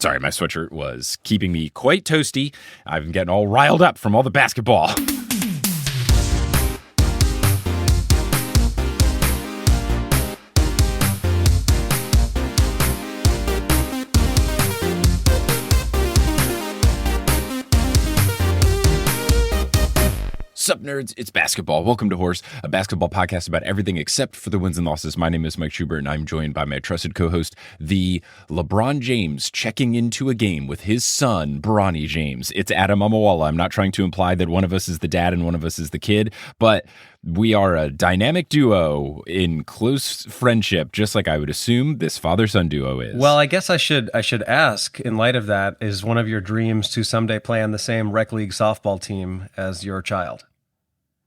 Sorry, my sweatshirt was keeping me quite toasty. I'm getting all riled up from all the basketball. Sup, nerds? It's basketball. Welcome to Horse, a basketball podcast about everything except for the wins and losses. My name is Mike Schubert, and I'm joined by my trusted co-host, the LeBron James, checking into a game with his son, Bronny James. It's Adam Amawala. I'm not trying to imply that one of us is the dad and one of us is the kid, but we are a dynamic duo in close friendship, just like I would assume this father-son duo is. Well, I guess I should ask, in light of that, is one of your dreams to someday play on the same rec league softball team as your child?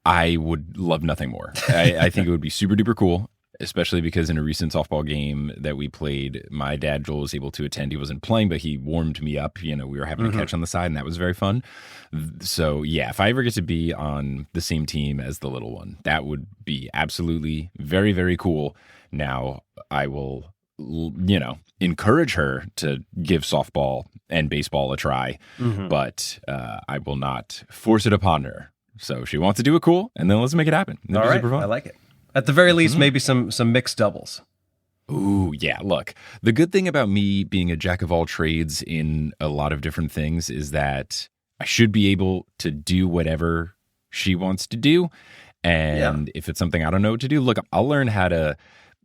I would love nothing more. I think it would be super duper cool, especially because in a recent softball game that we played, my dad, Joel, was able to attend. He wasn't playing, but he warmed me up. You know, we were having a catch on the side, and that was very fun. So, yeah, if I ever get to be on the same team as the little one, that would be absolutely very, very cool. Now, I will, encourage her to give softball and baseball a try, but I will not force it upon her. So if she wants to do it, cool, and then let's make it happen. All right, I like it. At the very least, maybe some mixed doubles. Ooh, yeah, look. The good thing about me being a jack of all trades in a lot of different things is that I should be able to do whatever she wants to do. And if it's something I don't know what to do, look, I'll learn how to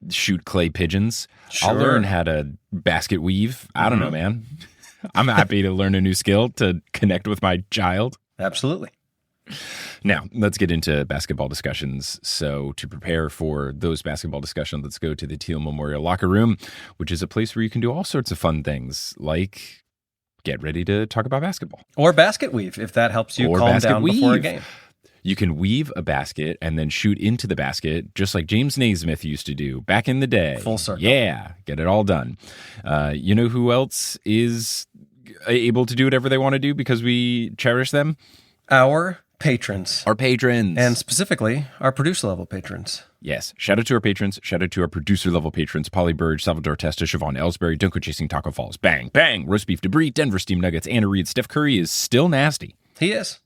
shoot clay pigeons. Sure. I'll learn how to basket weave. I don't know, man. I'm happy to learn a new skill to connect with my child. Absolutely. Now, let's get into basketball discussions. So to prepare for those basketball discussions, let's go to the Teal Memorial Locker Room, which is a place where you can do all sorts of fun things, like get ready to talk about basketball. Or basket weave, if that helps you calm down before a game. You can weave a basket and then shoot into the basket, just like James Naismith used to do back in the day. Full circle. Yeah, get it all done. You know who else is able to do whatever they want to do because we cherish them? Our patrons. And specifically, our producer-level patrons. Yes. Shout out to our patrons. Shout out to our producer-level patrons. Polly Burge, Salvador Testa, Siobhan Ellsbury, Dunko Chasing Taco Falls, Bang, Bang, Roast Beef Debris, Denver Steam Nuggets, Anna Reed, Steph Curry is still nasty. He is.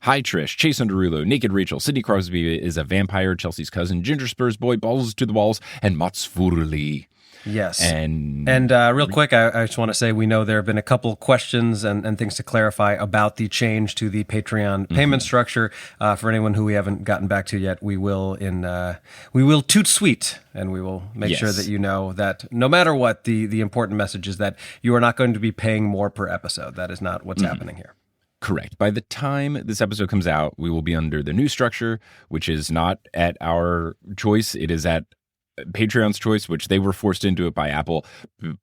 Hi, Trish, Chase Underulo, Naked Rachel, Sidney Crosby is a vampire, Chelsea's cousin, Ginger Spurs Boy, Balls to the Walls, and Mats Furli. Yes. And real quick, I just want to say we know there have been a couple questions and things to clarify about the change to the Patreon payment structure. For anyone who we haven't gotten back to yet, we will toot sweet, and we will make sure that you know that no matter what, the important message is that you are not going to be paying more per episode. That is not what's happening here. Correct. By the time this episode comes out, we will be under the new structure, which is not at our choice. It is at Patreon's choice, which they were forced into it by Apple.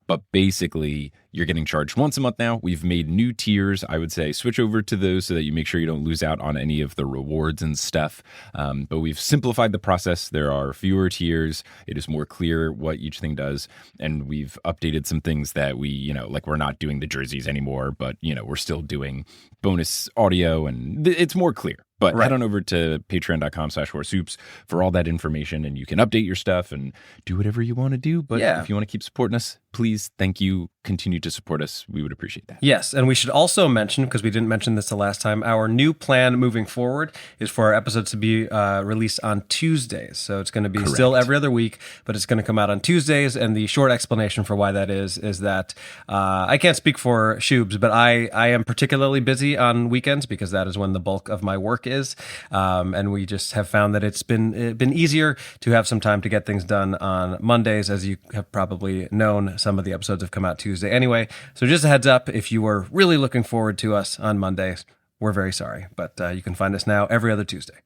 But basically, you're getting charged once a month now. We've made new tiers. I would say switch over to those so that you make sure you don't lose out on any of the rewards and stuff. But we've simplified the process. There are fewer tiers. It is more clear what each thing does. And we've updated some things that we, like we're not doing the jerseys anymore, but, we're still doing bonus audio, and it's more clear. But head on over to patreon.com/horsehoops for all that information, and you can update your stuff and do whatever you want to do. But if you want to keep supporting us, please, thank you. Continue to support us. We would appreciate that. Yes, and we should also mention, because we didn't mention this the last time, our new plan moving forward is for our episodes to be released on Tuesdays. So it's going to be still every other week, but it's going to come out on Tuesdays. And the short explanation for why that is that I can't speak for Shubes, but I am particularly busy on weekends because that is when the bulk of my work is. And we just have found that it's been easier to have some time to get things done on Mondays. As you have probably known, some of the episodes have come out Tuesday anyway. So just a heads up, if you were really looking forward to us on Mondays, we're very sorry. But you can find us now every other Tuesday.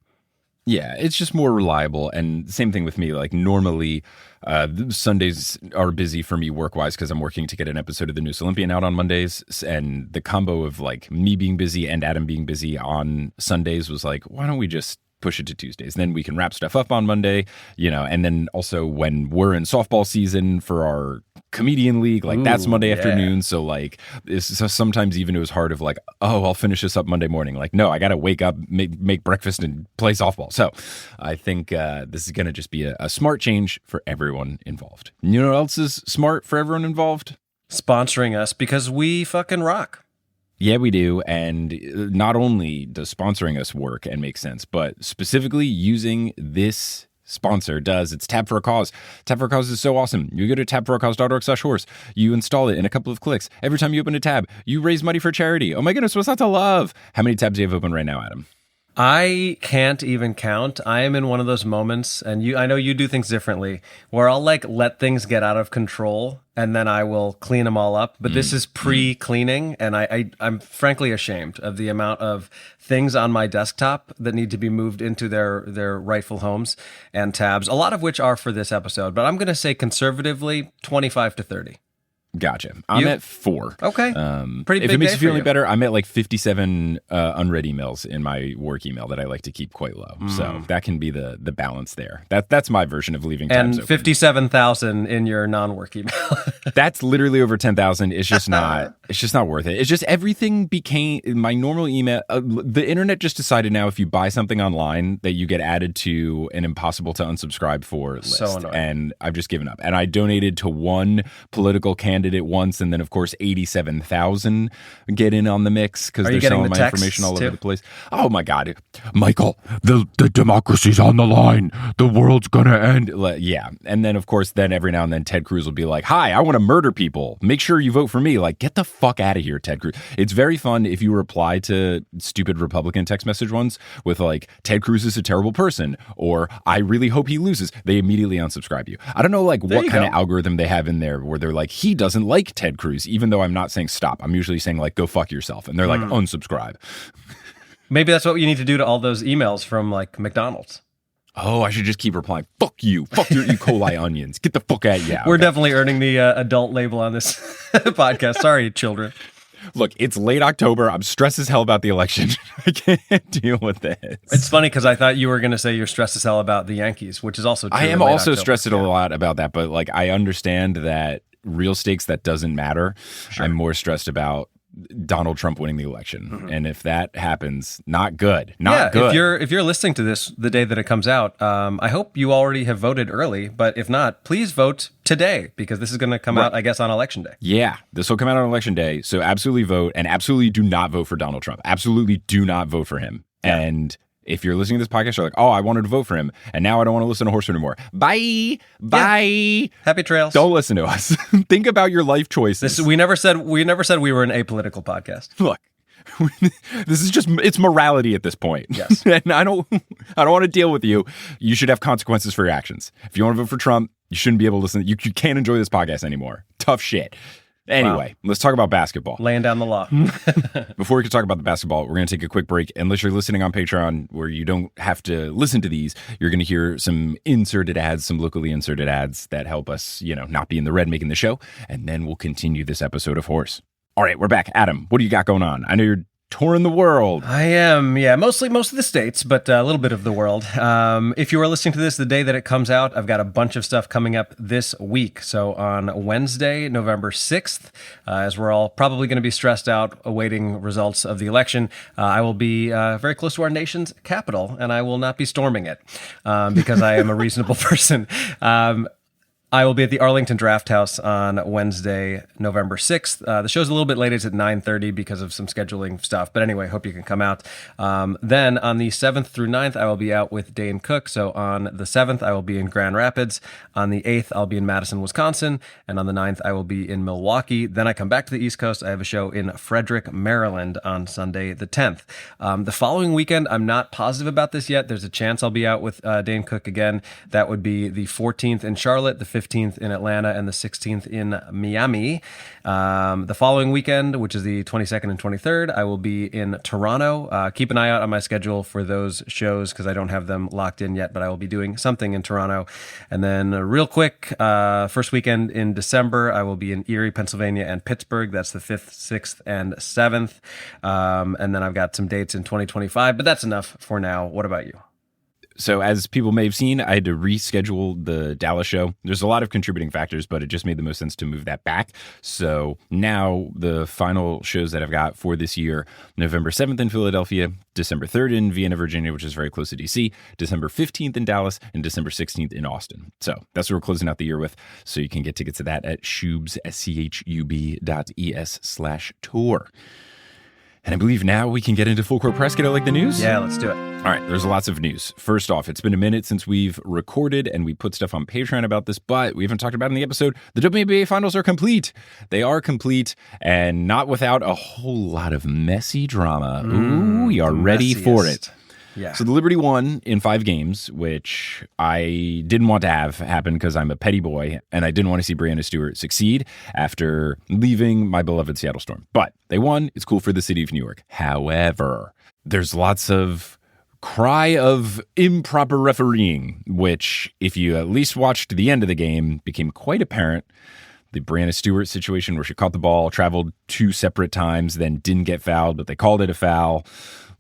Yeah, it's just more reliable. And same thing with me. Like normally, Sundays are busy for me work-wise because I'm working to get an episode of The Noose Olympian out on Mondays. And the combo of like me being busy and Adam being busy on Sundays was like, why don't we just push it to Tuesdays? Then we can wrap stuff up on Monday, and then also when we're in softball season for our comedian league, like that's Monday afternoon. So like so sometimes even it was hard of like, oh, I'll finish this up Monday morning. Like, no, I got to wake up, make breakfast and play softball. So I think this is going to just be a smart change for everyone involved. You know what else is smart for everyone involved? sponsoring us because we fucking rock. Yeah, we do. And not only does sponsoring us work and make sense, but specifically using this sponsor does. It's Tab for a Cause. Tab for a Cause is so awesome. You go to tabforacause.org/horse. You install it in a couple of clicks. Every time you open a tab, you raise money for charity. Oh my goodness, what's not to love? How many tabs do you have open right now, Adam? I can't even count. I am in one of those moments, and I know you do things differently, where I'll like let things get out of control and then I will clean them all up. But this is pre-cleaning, and I'm frankly ashamed of the amount of things on my desktop that need to be moved into their rightful homes and tabs, a lot of which are for this episode. But I'm going to say conservatively 25 to 30. Gotcha. I'm at 4. Okay. Pretty big. If it makes day you feel for any better, I'm at like 57 unread emails in my work email that I like to keep quite low. So that can be the balance there. That's my version of leaving tabs and 57,000 in your non-work email. That's literally over 10,000. It's just not. It's just not worth it. It's just everything became my normal email. The internet just decided now if you buy something online that you get added to an impossible to unsubscribe for list. So annoying. And I've just given up. And I donated to one political candidate once, and then of course 87,000 get in on the mix because they're selling my information all over the place. Oh my god, Michael, the democracy's on the line. The world's gonna end. Yeah, and then of course, then every now and then Ted Cruz will be like, "Hi, I want to murder people. Make sure you vote for me." Like, get the fuck out of here, Ted Cruz. It's very fun if you reply to stupid Republican text message ones with like, "Ted Cruz is a terrible person," or "I really hope he loses." They immediately unsubscribe you. I don't know like what kind of algorithm they have in there where they're like, he doesn't like Ted Cruz, even though I'm not saying stop. I'm usually saying like, go fuck yourself. And they're like, unsubscribe. Maybe that's what you need to do to all those emails from like McDonald's. Oh, I should just keep replying. Fuck you. Fuck your E. coli onions. Get the fuck out. Yeah. We're definitely earning the adult label on this podcast. Sorry, children. Look, it's late October. I'm stressed as hell about the election. I can't deal with this. It's funny because I thought you were going to say you're stressed as hell about the Yankees, which is also true. I am also stressed a lot about that, but like I understand that real stakes that doesn't matter. Sure. I'm more stressed about Donald Trump winning the election, and if that happens, not good. Not good. If you're listening to this the day that it comes out, I hope you already have voted early. But if not, please vote today because this is going to come out, I guess, on election day. Yeah, this will come out on election day. So absolutely vote, and absolutely do not vote for Donald Trump. Absolutely do not vote for him. Yeah. And if you're listening to this podcast, you're like, "Oh, I wanted to vote for him, and now I don't want to listen to Horse anymore." Bye. Happy trails. Don't listen to us. Think about your life choices. We never said we were an apolitical podcast. Look, this is it's morality at this point. Yes, and I don't want to deal with you. You should have consequences for your actions. If you want to vote for Trump, you shouldn't be able to listen. You can't enjoy this podcast anymore. Tough shit. Anyway, Let's talk about basketball. Laying down the law. Before we can talk about the basketball, we're going to take a quick break. Unless you're listening on Patreon, where you don't have to listen to these, you're going to hear some inserted ads, some locally inserted ads that help us, not be in the red making the show. And then we'll continue this episode of Horse. All right, we're back. Adam, what do you got going on? I know you're touring the world. I am, most of the states, but a little bit of the world. If you are listening to this the day that it comes out, I've got a bunch of stuff coming up this week. So on Wednesday, November 6th, as we're all probably going to be stressed out awaiting results of the election, I will be very close to our nation's capital, and I will not be storming it because I am a reasonable person. I will be at the Arlington Draft House on Wednesday, November 6th. The show's a little bit late. It's at 9:30 because of some scheduling stuff. But anyway, hope you can come out. Then on the 7th through 9th, I will be out with Dane Cook. So on the 7th, I will be in Grand Rapids. On the 8th, I'll be in Madison, Wisconsin. And on the 9th, I will be in Milwaukee. Then I come back to the East Coast. I have a show in Frederick, Maryland on Sunday, the 10th. The following weekend, I'm not positive about this yet. There's a chance I'll be out with Dane Cook again. That would be the 14th in Charlotte, the 15th in Atlanta, and the 16th in Miami. The following weekend, which is the 22nd and 23rd, I will be in Toronto. Keep an eye out on my schedule for those shows because I don't have them locked in yet, but I will be doing something in Toronto. And then real quick, first weekend in December, I will be in Erie, Pennsylvania, and Pittsburgh. That's the 5th, 6th, and 7th. And then I've got some dates in 2025, but that's enough for now. What about you? So as people may have seen, I had to reschedule the Dallas show. There's a lot of contributing factors, but it just made the most sense to move that back. So now the final shows that I've got for this year, November 7th in Philadelphia, December 3rd in Vienna, Virginia, which is very close to DC, December 15th in Dallas, and December 16th in Austin. So that's what we're closing out the year with. So you can get tickets to that at Schubs, schub.es/tour. And I believe now we can get into full court press. Like the news? Yeah, let's do it. All right, there's lots of news. First off, it's been a minute since we've recorded and we put stuff on Patreon about this, but we haven't talked about it in the episode. The WNBA finals are complete. They are complete and not without a whole lot of messy drama. Ooh, we are ready for it. Yeah. So the Liberty won in 5 games, which I didn't want to have happen because I'm a petty boy and I didn't want to see Breanna Stewart succeed after leaving my beloved Seattle Storm. But they won. It's cool for the city of New York. However, there's lots of cry of improper refereeing, which if you at least watched the end of the game became quite apparent. The Breanna Stewart situation where she caught the ball, traveled 2 separate times, then didn't get fouled, but they called it a foul,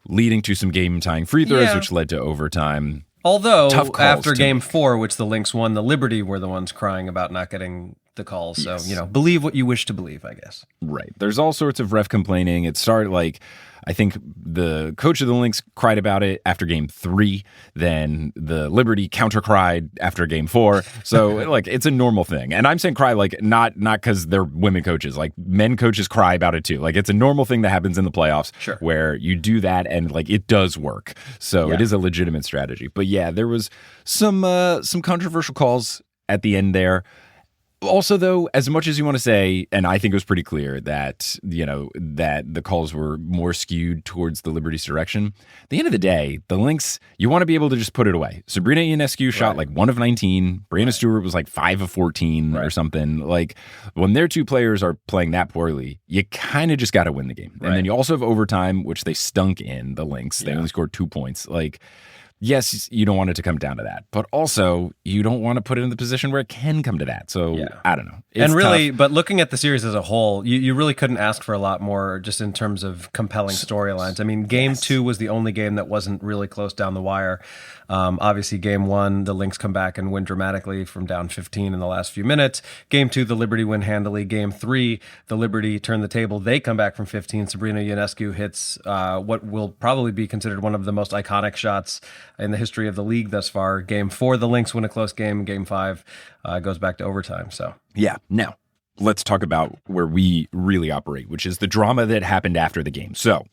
leading to some game-tying free throws, which led to overtime. Although, after Game 4, which the Lynx won, the Liberty were the ones crying about not getting the calls. So, believe what you wish to believe, I guess. Right. There's all sorts of ref complaining. It started I think the coach of the Lynx cried about it after Game 3. Then the Liberty counter-cried after Game 4. So, it's a normal thing. And I'm saying cry, not because they're women coaches. Men coaches cry about it, too. It's a normal thing that happens in the playoffs where you do that and, it does work. So it is a legitimate strategy. But, yeah, there was some controversial calls at the end there. Also, though, as much as you want to say, and I think it was pretty clear that, that the calls were more skewed towards the Liberty's direction, at the end of the day, the Lynx, you want to be able to just put it away. Sabrina Ionescu shot 1 of 19. Breanna Stewart was 5 of 14 or something. When their 2 players are playing that poorly, you kind of just got to win the game. And then you also have overtime, which they stunk in, the Lynx. They only scored 2 points. Yes, you don't want it to come down to that, but also you don't want to put it in the position where it can come to that. So I don't know. It's tough. But looking at the series as a whole, you really couldn't ask for a lot more just in terms of compelling storylines. I mean, Game 2 was the only game that wasn't really close down the wire. Obviously, Game 1, the Lynx come back and win dramatically from down 15 in the last few minutes. Game 2, the Liberty win handily. Game 3, the Liberty turn the table. They come back from 15. Sabrina Ionescu hits what will probably be considered one of the most iconic shots in the history of the league thus far. Game 4, the Lynx win a close game. Game 5 goes back to overtime. So now let's talk about where we really operate, which is the drama that happened after the game. So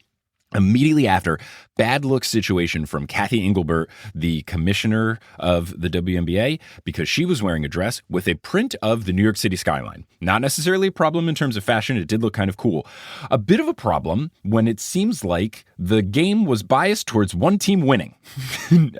immediately after, bad look situation from Kathy Engelbert, the commissioner of the WNBA, because she was wearing a dress with a print of the New York City skyline. Not necessarily a problem in terms of fashion. It did look kind of cool. A bit of a problem when it seems like the game was biased towards one team winning.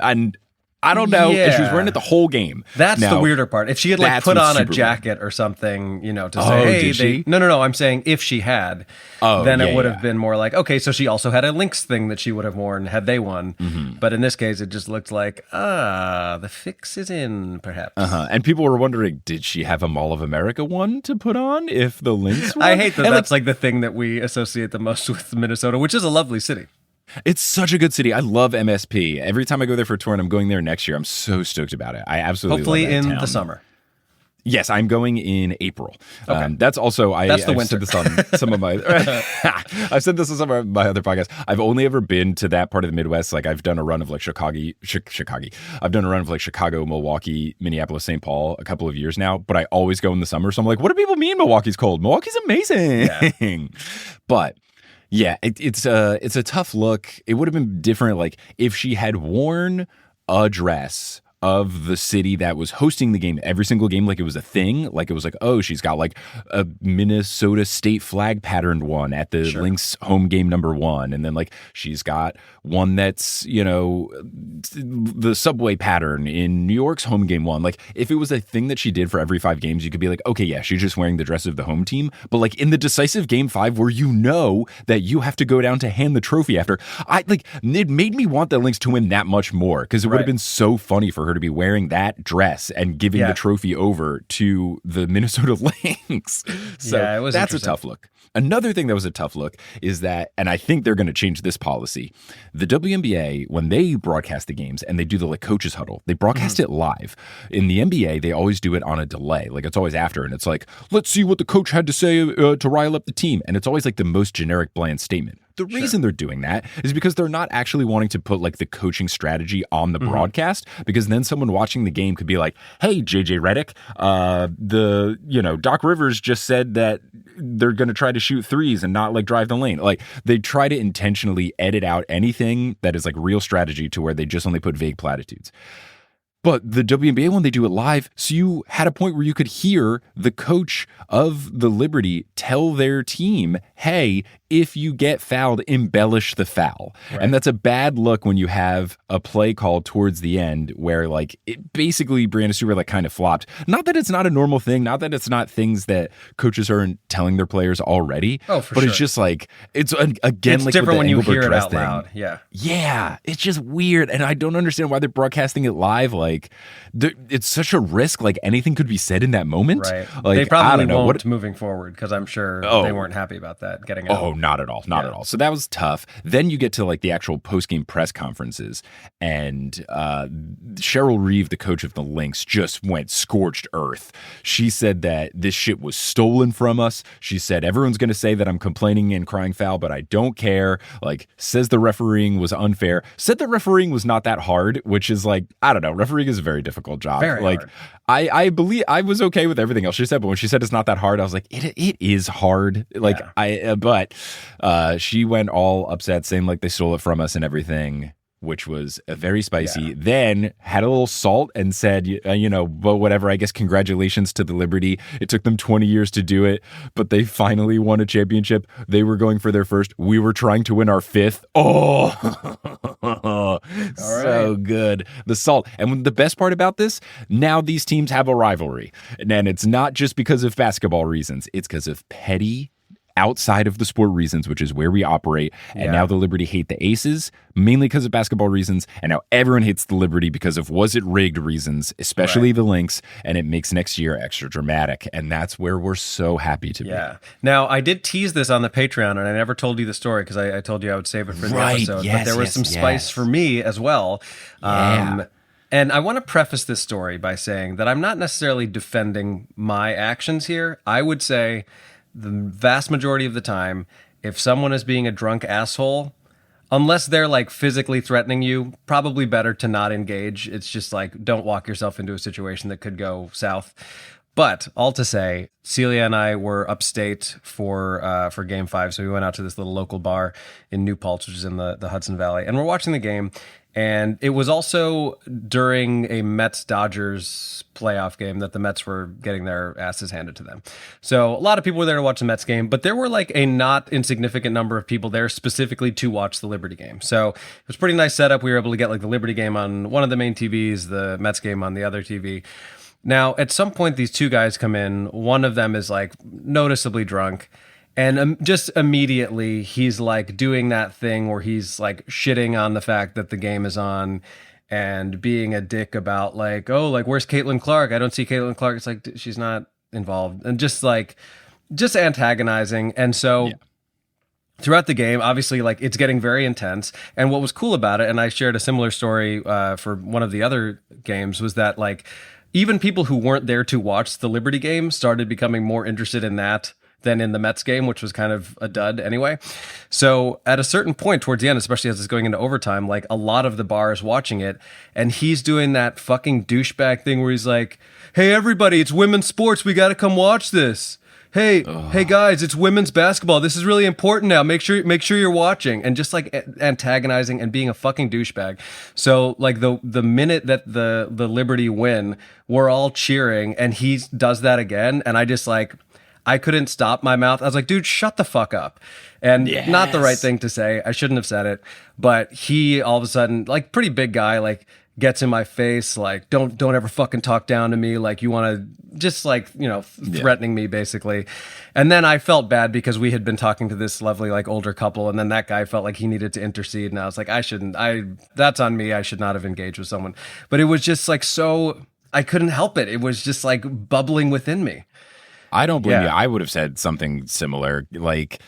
And I don't know if she was wearing it the whole game. That's the weirder part. If she had put on a jacket or something, to say, hey, No, I'm saying if she had, then it would have been more okay, so she also had a Lynx thing that she would have worn had they won. Mm-hmm. But in this case, it just looked like, the fix is in, perhaps. And people were wondering, did she have a Mall of America one to put on if the Lynx won? I hate that that's the thing that we associate the most with Minnesota, which is a lovely city. It's such a good city. I love MSP. Every time I go there for a tour, and I'm going there next year, I'm so stoked about it. I absolutely hopefully love that in town. the summer. Yes, I'm going in April. Okay. That's also I've said this on some of my I've said this on some of my other podcasts. I've only ever been to that part of the Midwest. I've done a run of Chicago. I've done a run of Chicago, Milwaukee, Minneapolis, St. Paul a couple of years now. But I always go in the summer. So I'm what do people mean Milwaukee's cold? Milwaukee's amazing. Yeah. But yeah, it's a tough look. It would have been different if she had worn a dress of the city that was hosting the game every single game, it was a thing. It was she's got a Minnesota state flag patterned one at the Lynx home game number 1, and then she's got one that's the subway pattern in New York's home game 1. If it was a thing that she did for every 5 games, you could be okay, yeah, she's just wearing the dress of the home team. But in the decisive Game 5 where that you have to go down to hand the trophy after, it made me want the Lynx to win that much more, because it would have been so funny for her to be wearing that dress and giving the trophy over to the Minnesota Lynx. So it was that's a tough look. Another thing that was a tough look is that, and I think they're going to change this policy, the WNBA, when they broadcast the games and they do the coaches huddle, they broadcast it live. In the NBA, they always do it on a delay. Like it's always after, and it's like, let's see what the coach had to say to rile up the team. And it's always like the most generic, bland statement. The reason they're doing that is because they're not actually wanting to put like the coaching strategy on the broadcast, because then someone watching the game could be like, hey, JJ Redick, Doc Rivers just said that they're going to try to shoot threes and not like drive the lane. Like they try to intentionally edit out anything that is like real strategy to where they just only put vague platitudes. But the WNBA, when they do it live, so you had a point where you could hear the coach of the Liberty tell their team, hey, if you get fouled, embellish the foul. Right. And that's a bad look when you have a play called towards the end where like it basically Brianna Stewart like kind of flopped. Not that it's not a normal thing, not that it's not things that coaches aren't telling their players already. Oh, for but sure. It's just like, it's again, it's like different when you Engelbert hear it dress out thing. loud. Yeah. Yeah. It's just weird. And I don't understand why they're broadcasting it live. Like it's such a risk. Like anything could be said in that moment. Right. Like, they probably I don't know. won't moving forward, because I'm sure they weren't happy about that getting out. Oh, not at all. Not at all. So that was tough. Then you get to like the actual post-game press conferences, and Cheryl Reeve, the coach of the Lynx, just went scorched earth. She said that this shit was stolen from us. She said, everyone's going to say that I'm complaining and crying foul, but I don't care. Like, says the refereeing was unfair. Said the refereeing was not that hard, which is like, I don't know. Refereeing is a very difficult job. Very like, hard. I believe I was okay with everything else she said, but when she said it's not that hard, I was like, it is hard. Like but she went all upset, saying like they stole it from us and everything, which was very spicy. Yeah. Then had a little salt and said, but whatever, I guess congratulations to the Liberty. It took them 20 years to do it, but they finally won a championship. They were going for their first. We were trying to win our fifth. Oh, so good. The salt. And the best part about this, now these teams have a rivalry. And it's not just because of basketball reasons. It's because of petty outside of the sport reasons, which is where we operate. And now the Liberty hate the Aces, mainly because of basketball reasons. And now everyone hates the Liberty because of was it rigged reasons, especially the Lynx. And it makes next year extra dramatic. And that's where we're so happy to be. Now, I did tease this on the Patreon, and I never told you the story because I told you I would save it for the episode. But there was some spice for me as well. And I want to preface this story by saying that I'm not necessarily defending my actions here. I would say the vast majority of the time, if someone is being a drunk asshole, unless they're like physically threatening you, probably better to not engage. It's just like, don't walk yourself into a situation that could go south. But all to say, Celia and I were upstate for Game 5, so we went out to this little local bar in New Paltz, which is in the Hudson Valley, and we're watching the game. And it was also during a Mets-Dodgers playoff game that the Mets were getting their asses handed to them. So a lot of people were there to watch the Mets game, but there were like a not insignificant number of people there specifically to watch the Liberty game. So it was a pretty nice setup. We were able to get like the Liberty game on one of the main TVs, the Mets game on the other TV. Now, at some point, these two guys come in. One of them is like noticeably drunk. And just immediately, he's like doing that thing where he's like shitting on the fact that the game is on and being a dick about like, oh, like, where's Caitlin Clark? I don't see Caitlin Clark. It's like, she's not involved. And just antagonizing. And so throughout the game, obviously, like, it's getting very intense. And what was cool about it, and I shared a similar story for one of the other games, was that like even people who weren't there to watch the Liberty game started becoming more interested in that than in the Mets game, which was kind of a dud anyway. So at a certain point towards the end, especially as it's going into overtime, like a lot of the bar is watching it, and he's doing that fucking douchebag thing where he's like, hey, everybody, it's women's sports. We got to come watch this. Hey guys, it's women's basketball. This is really important now. Make sure you're watching. And just like antagonizing and being a fucking douchebag. So like the minute that the Liberty win, we're all cheering, and he does that again. And I just like, I couldn't stop my mouth. I was like, dude, shut the fuck up. And not the right thing to say. I shouldn't have said it. But he all of a sudden, like, pretty big guy, like, gets in my face, like, don't ever fucking talk down to me. Like, you want to just like, threatening me basically. And then I felt bad because we had been talking to this lovely, like, older couple. And then that guy felt like he needed to intercede. And I was like, that's on me. I should not have engaged with someone. But it was just like, so I couldn't help it. It was just like bubbling within me. I don't blame you. I would have said something similar. Like,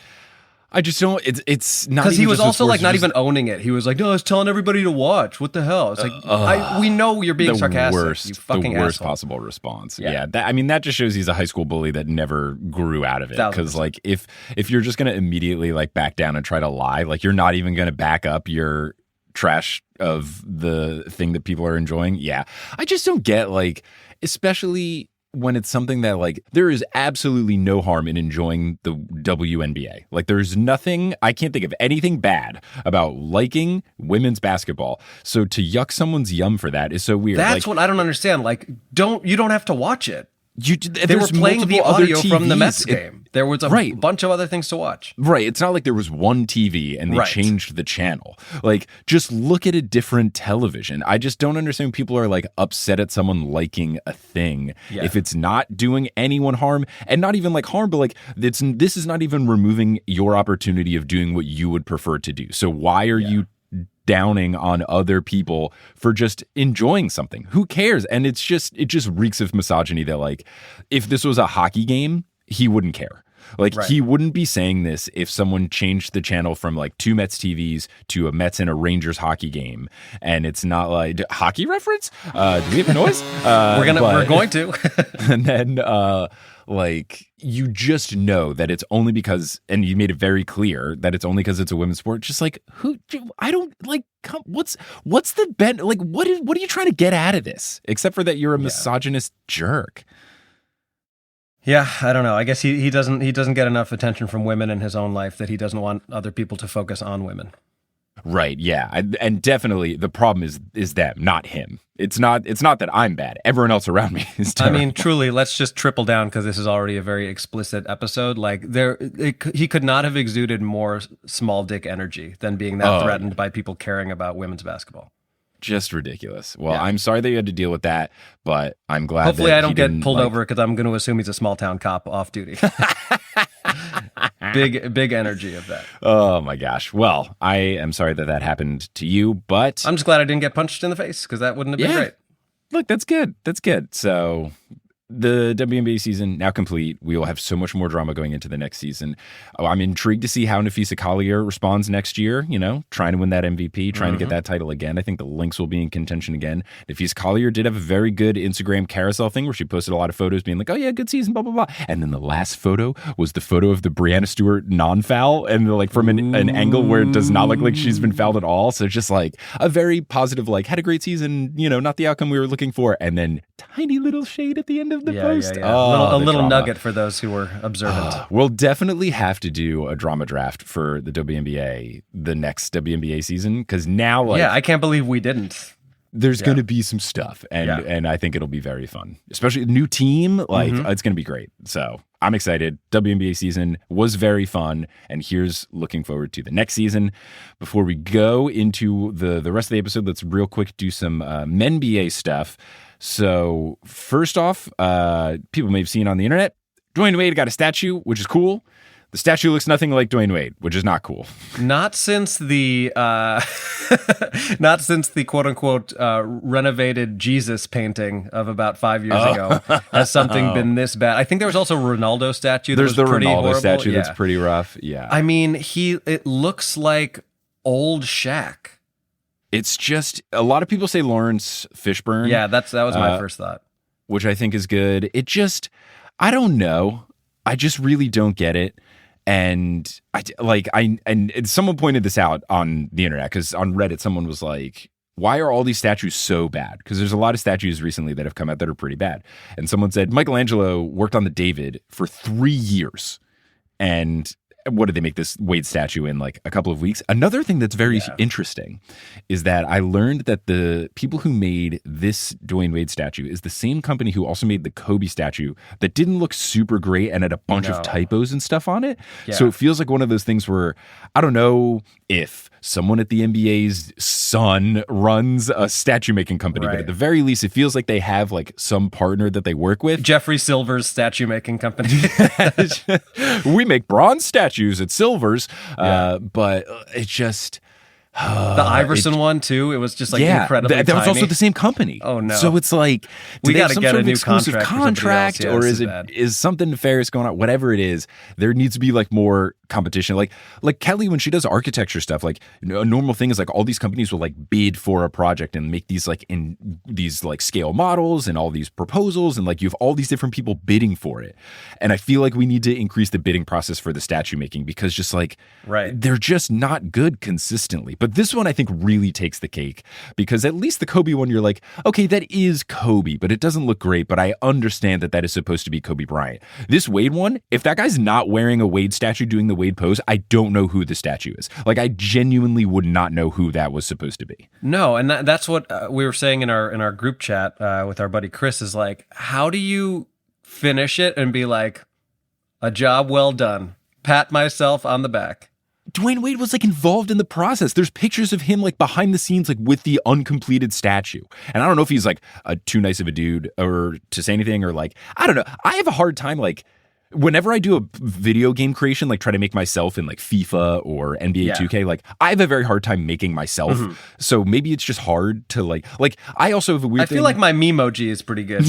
I just don't. It's not because he was also like not even owning it. He was like, "No, I was telling everybody to watch. What the hell?" It's like we know you're being sarcastic. You fucking the worst asshole. possible response. Yeah, that just shows he's a high school bully that never grew out of it. Because like if you're just gonna immediately like back down and try to lie, like you're not even gonna back up your trash of the thing that people are enjoying. Yeah, I just don't get like, especially when it's something that like there is absolutely no harm in enjoying the WNBA. Like there's nothing, I can't think of anything bad about liking women's basketball. So to yuck someone's yum for that is so weird. That's what I don't understand. Like you don't have to watch it. They were There's playing the multiple audio other from the TVs. Mets game. There was a bunch of other things to watch. Right. It's not like there was one TV and they changed the channel. Like, just look at a different television. I just don't understand when people are like upset at someone liking a thing if it's not doing anyone harm, and not even like harm, but like this is not even removing your opportunity of doing what you would prefer to do. So why are you downing on other people for just enjoying something? Who cares? And it just reeks of misogyny that like if this was a hockey game, he wouldn't care. Like he wouldn't be saying this if someone changed the channel from like two Mets TVs to a Mets and a Rangers hockey game, and it's not like hockey reference. Do we have a noise? We're going to. And then like you just know that it's only because, and you made it very clear that it's only because it's a women's sport. Just like I don't like. What's the bet? Like what are you trying to get out of this? Except for that you're a misogynist jerk. Yeah, I don't know. I guess he doesn't get enough attention from women in his own life that he doesn't want other people to focus on women. Right. Yeah. And definitely the problem is them, not him. It's not that I'm bad. Everyone else around me is terrible. I mean, truly, let's just triple down because this is already a very explicit episode. Like he could not have exuded more small dick energy than being that threatened by people caring about women's basketball. Just ridiculous. Well, I'm sorry that you had to deal with that, but I'm glad. Hopefully, I don't get pulled over because I'm going to assume he's a small town cop off duty. Big energy of that. Oh my gosh. Well, I am sorry that happened to you, but I'm just glad I didn't get punched in the face because that wouldn't have been great. Look, that's good. That's good. So the WNBA season now complete. We will have so much more drama going into the next season. I'm intrigued to see how Nafisa Collier responds next year, trying to win that MVP, trying to get that title again. I think the Lynx will be in contention again. Nafisa Collier did have a very good Instagram carousel thing where she posted a lot of photos being like, oh yeah, good season, blah, blah, blah. And then the last photo was the photo of the Brianna Stewart non-foul, and like from an angle where it does not look like she's been fouled at all. So just like a very positive, like had a great season, not the outcome we were looking for. And then tiny little shade at the end of the post. Yeah. A little nugget for those who were observant. We'll definitely have to do a drama draft for the WNBA, the next WNBA season, because now, I can't believe we didn't. There's going to be some stuff, and I think it'll be very fun, especially a new team. It's going to be great. So I'm excited. WNBA season was very fun, and here's looking forward to the next season. Before we go into the rest of the episode, let's real quick do some MenBA stuff. So first off, people may have seen on the internet, Dwayne Wade got a statue, which is cool. The statue looks nothing like Dwayne Wade, which is not cool. Not since the quote unquote renovated Jesus painting of about 5 years ago has something been this bad. I think there was also a Ronaldo statue. There's the pretty Ronaldo horrible. statue that's pretty rough. Yeah. I mean, it looks like old Shaq. It's just, a lot of people say Laurence Fishburne. Yeah, that was my first thought. Which I think is good. It just, I don't know. I just really don't get it. And someone pointed this out on the internet, because on Reddit, someone was like, why are all these statues so bad? Because there's a lot of statues recently that have come out that are pretty bad. And someone said, Michelangelo worked on the David for 3 years. And what did they make this Wade statue in like a couple of weeks? Another thing that's very interesting is that I learned that the people who made this Dwayne Wade statue is the same company who also made the Kobe statue that didn't look super great and had a bunch of typos and stuff on it. Yeah. So it feels like one of those things where I don't know if someone at the NBA's son runs a statue making company, but at the very least, it feels like they have like some partner that they work with. Jeffrey Silver's statue making company. We make bronze statues at Silver's, but it just, The Iverson one too. It was just like incredibly that was tiny. also the same company. Oh no! So it's like we got to some get sort a of new exclusive contract, or is something nefarious going on? Whatever it is, there needs to be like more competition. Like Kelly, when she does architecture stuff, like a normal thing is like all these companies will like bid for a project and make these like in these like scale models and all these proposals, and like you have all these different people bidding for it. And I feel like we need to increase the bidding process for the statue making, because just like they're just not good consistently. But this one I think really takes the cake, because at least the Kobe one, you're like, okay, that is Kobe, but it doesn't look great, but I understand that is supposed to be Kobe Bryant. This Wade one, if that guy's not wearing a Wade statue doing the Wade pose, I don't know who the statue is. Like, I genuinely would not know who that was supposed to be. No, and that's what we were saying in our group chat with our buddy Chris, is like, how do you finish it and be like, a job well done, pat myself on the back? Dwayne Wade was like involved in the process. There's pictures of him like behind the scenes, like with the uncompleted statue. And I don't know if he's like too nice of a dude or to say anything, or like, I don't know. I have a hard time, like, whenever I do a video game creation, like try to make myself in like FIFA or NBA 2K, like I have a very hard time making myself. Mm-hmm. So maybe it's just hard to like I also have a weird thing. I feel like my Memoji is pretty good.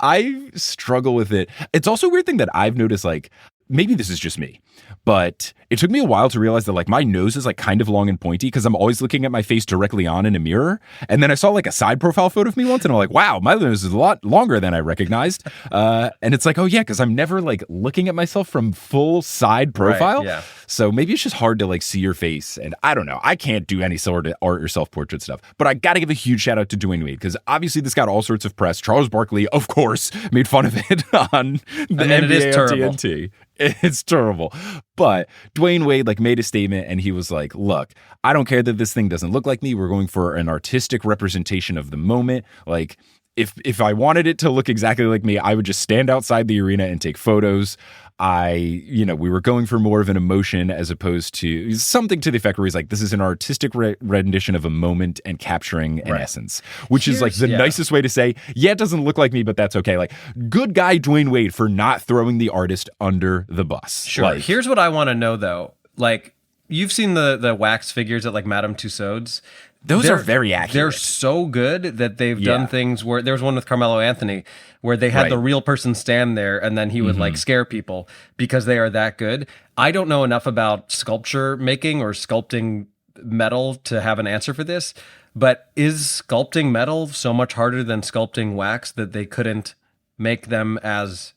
I struggle with it. It's also a weird thing that I've noticed, like, maybe this is just me, but it took me a while to realize that like my nose is like kind of long and pointy because I'm always looking at my face directly on in a mirror. And then I saw like a side profile photo of me once and I'm like, wow, my nose is a lot longer than I recognized. And it's like, oh yeah, because I'm never like looking at myself from full side profile. Right, yeah. So maybe it's just hard to like see your face. And I don't know. I can't do any sort of art or self-portrait stuff, but I got to give a huge shout out to Dwayne Wade, because obviously this got all sorts of press. Charles Barkley, of course, made fun of it on the NBA it is terrible. TNT. It's terrible. But Dwayne Wade like made a statement and he was like, look, I don't care that this thing doesn't look like me. We're going for an artistic representation of the moment. Like, if I wanted it to look exactly like me, I would just stand outside the arena and take photos. We were going for more of an emotion as opposed to something to the effect where he's like, this is an artistic rendition of a moment and capturing an essence, which is like the nicest way to say, yeah, it doesn't look like me, but that's okay. Like, good guy Dwayne Wade for not throwing the artist under the bus. Sure. Like, here's what I want to know though. Like, you've seen the wax figures at like Madame Tussauds. Those are very accurate. They're so good that they've done things where there was one with Carmelo Anthony where they had the real person stand there and then he would like scare people because they are that good. I don't know enough about sculpture making or sculpting metal to have an answer for this, but is sculpting metal so much harder than sculpting wax that they couldn't make them as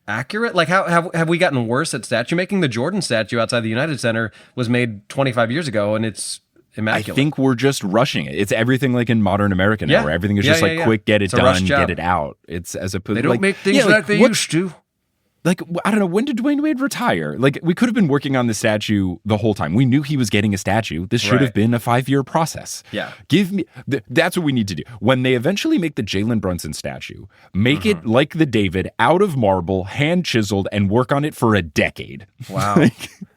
accurate? Like, how have we gotten worse at statue making? The Jordan statue outside the United Center was made 25 years ago and it's immaculate. I think we're just rushing it. It's everything like in modern America now, where everything is just quick, get it done, get it out. It's as opposed they don't make things like they used to. Like, I don't know, when did Dwayne Wade retire? Like, we could have been working on the statue the whole time. We knew he was getting a statue. This should have been a 5-year process. Yeah. Give me, that's what we need to do. When they eventually make the Jalen Brunson statue, make it like the David, out of marble, hand chiseled, and work on it for a decade. Wow.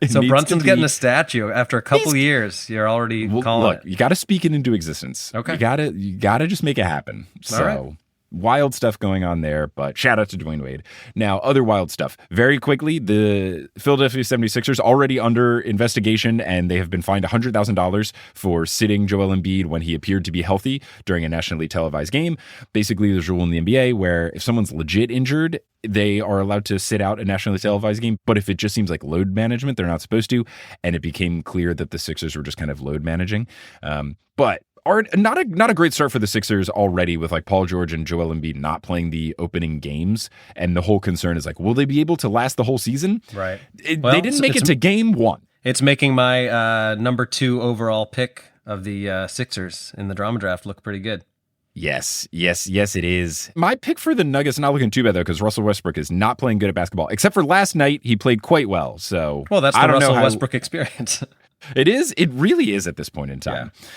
So Brunson's getting a statue after a couple years. You're already calling it. You got to speak it into existence. Okay. You got to just make it happen. So. All right. Wild stuff going on there, but shout out to Dwayne Wade. Now, other wild stuff. Very quickly, the Philadelphia 76ers already under investigation, and they have been fined $100,000 for sitting Joel Embiid when he appeared to be healthy during a nationally televised game. Basically, there's a rule in the NBA where if someone's legit injured, they are allowed to sit out a nationally televised game, but if it just seems like load management, they're not supposed to, and it became clear that the Sixers were just kind of load managing. But not a great start for the Sixers already, with like Paul George and Joel Embiid not playing the opening games, and the whole concern is like, will they be able to last the whole season? Right. They didn't make it to game 1. It's making my number 2 overall pick of the Sixers in the drama draft look pretty good. Yes, it is. My pick for the Nuggets, not looking too bad though, because Russell Westbrook is not playing good at basketball, except for last night. He played quite well. So that's the Russell Westbrook experience. It is. It really is at this point in time. Yeah.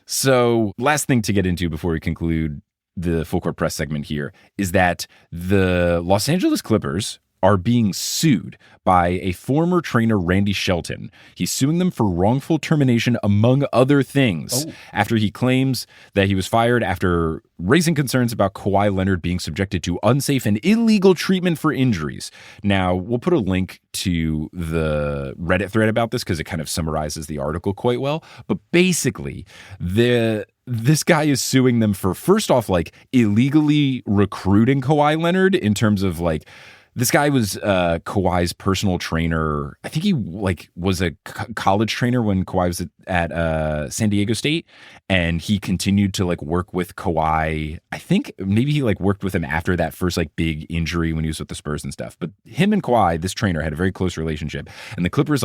So last thing to get into before we conclude the full court press segment here is that the Los Angeles Clippers are being sued by a former trainer, Randy Shelton. He's suing them for wrongful termination, among other things, after he claims that he was fired after raising concerns about Kawhi Leonard being subjected to unsafe and illegal treatment for injuries. Now, we'll put a link to the Reddit thread about this because it kind of summarizes the article quite well. But basically, this guy is suing them for, first off, like illegally recruiting Kawhi Leonard in terms of like, this guy was Kawhi's personal trainer. I think he was a college trainer when Kawhi was at San Diego State, and he continued to work with Kawhi. I think maybe he worked with him after that first big injury when he was with the Spurs and stuff. But him and Kawhi, this trainer, had a very close relationship, and the Clippers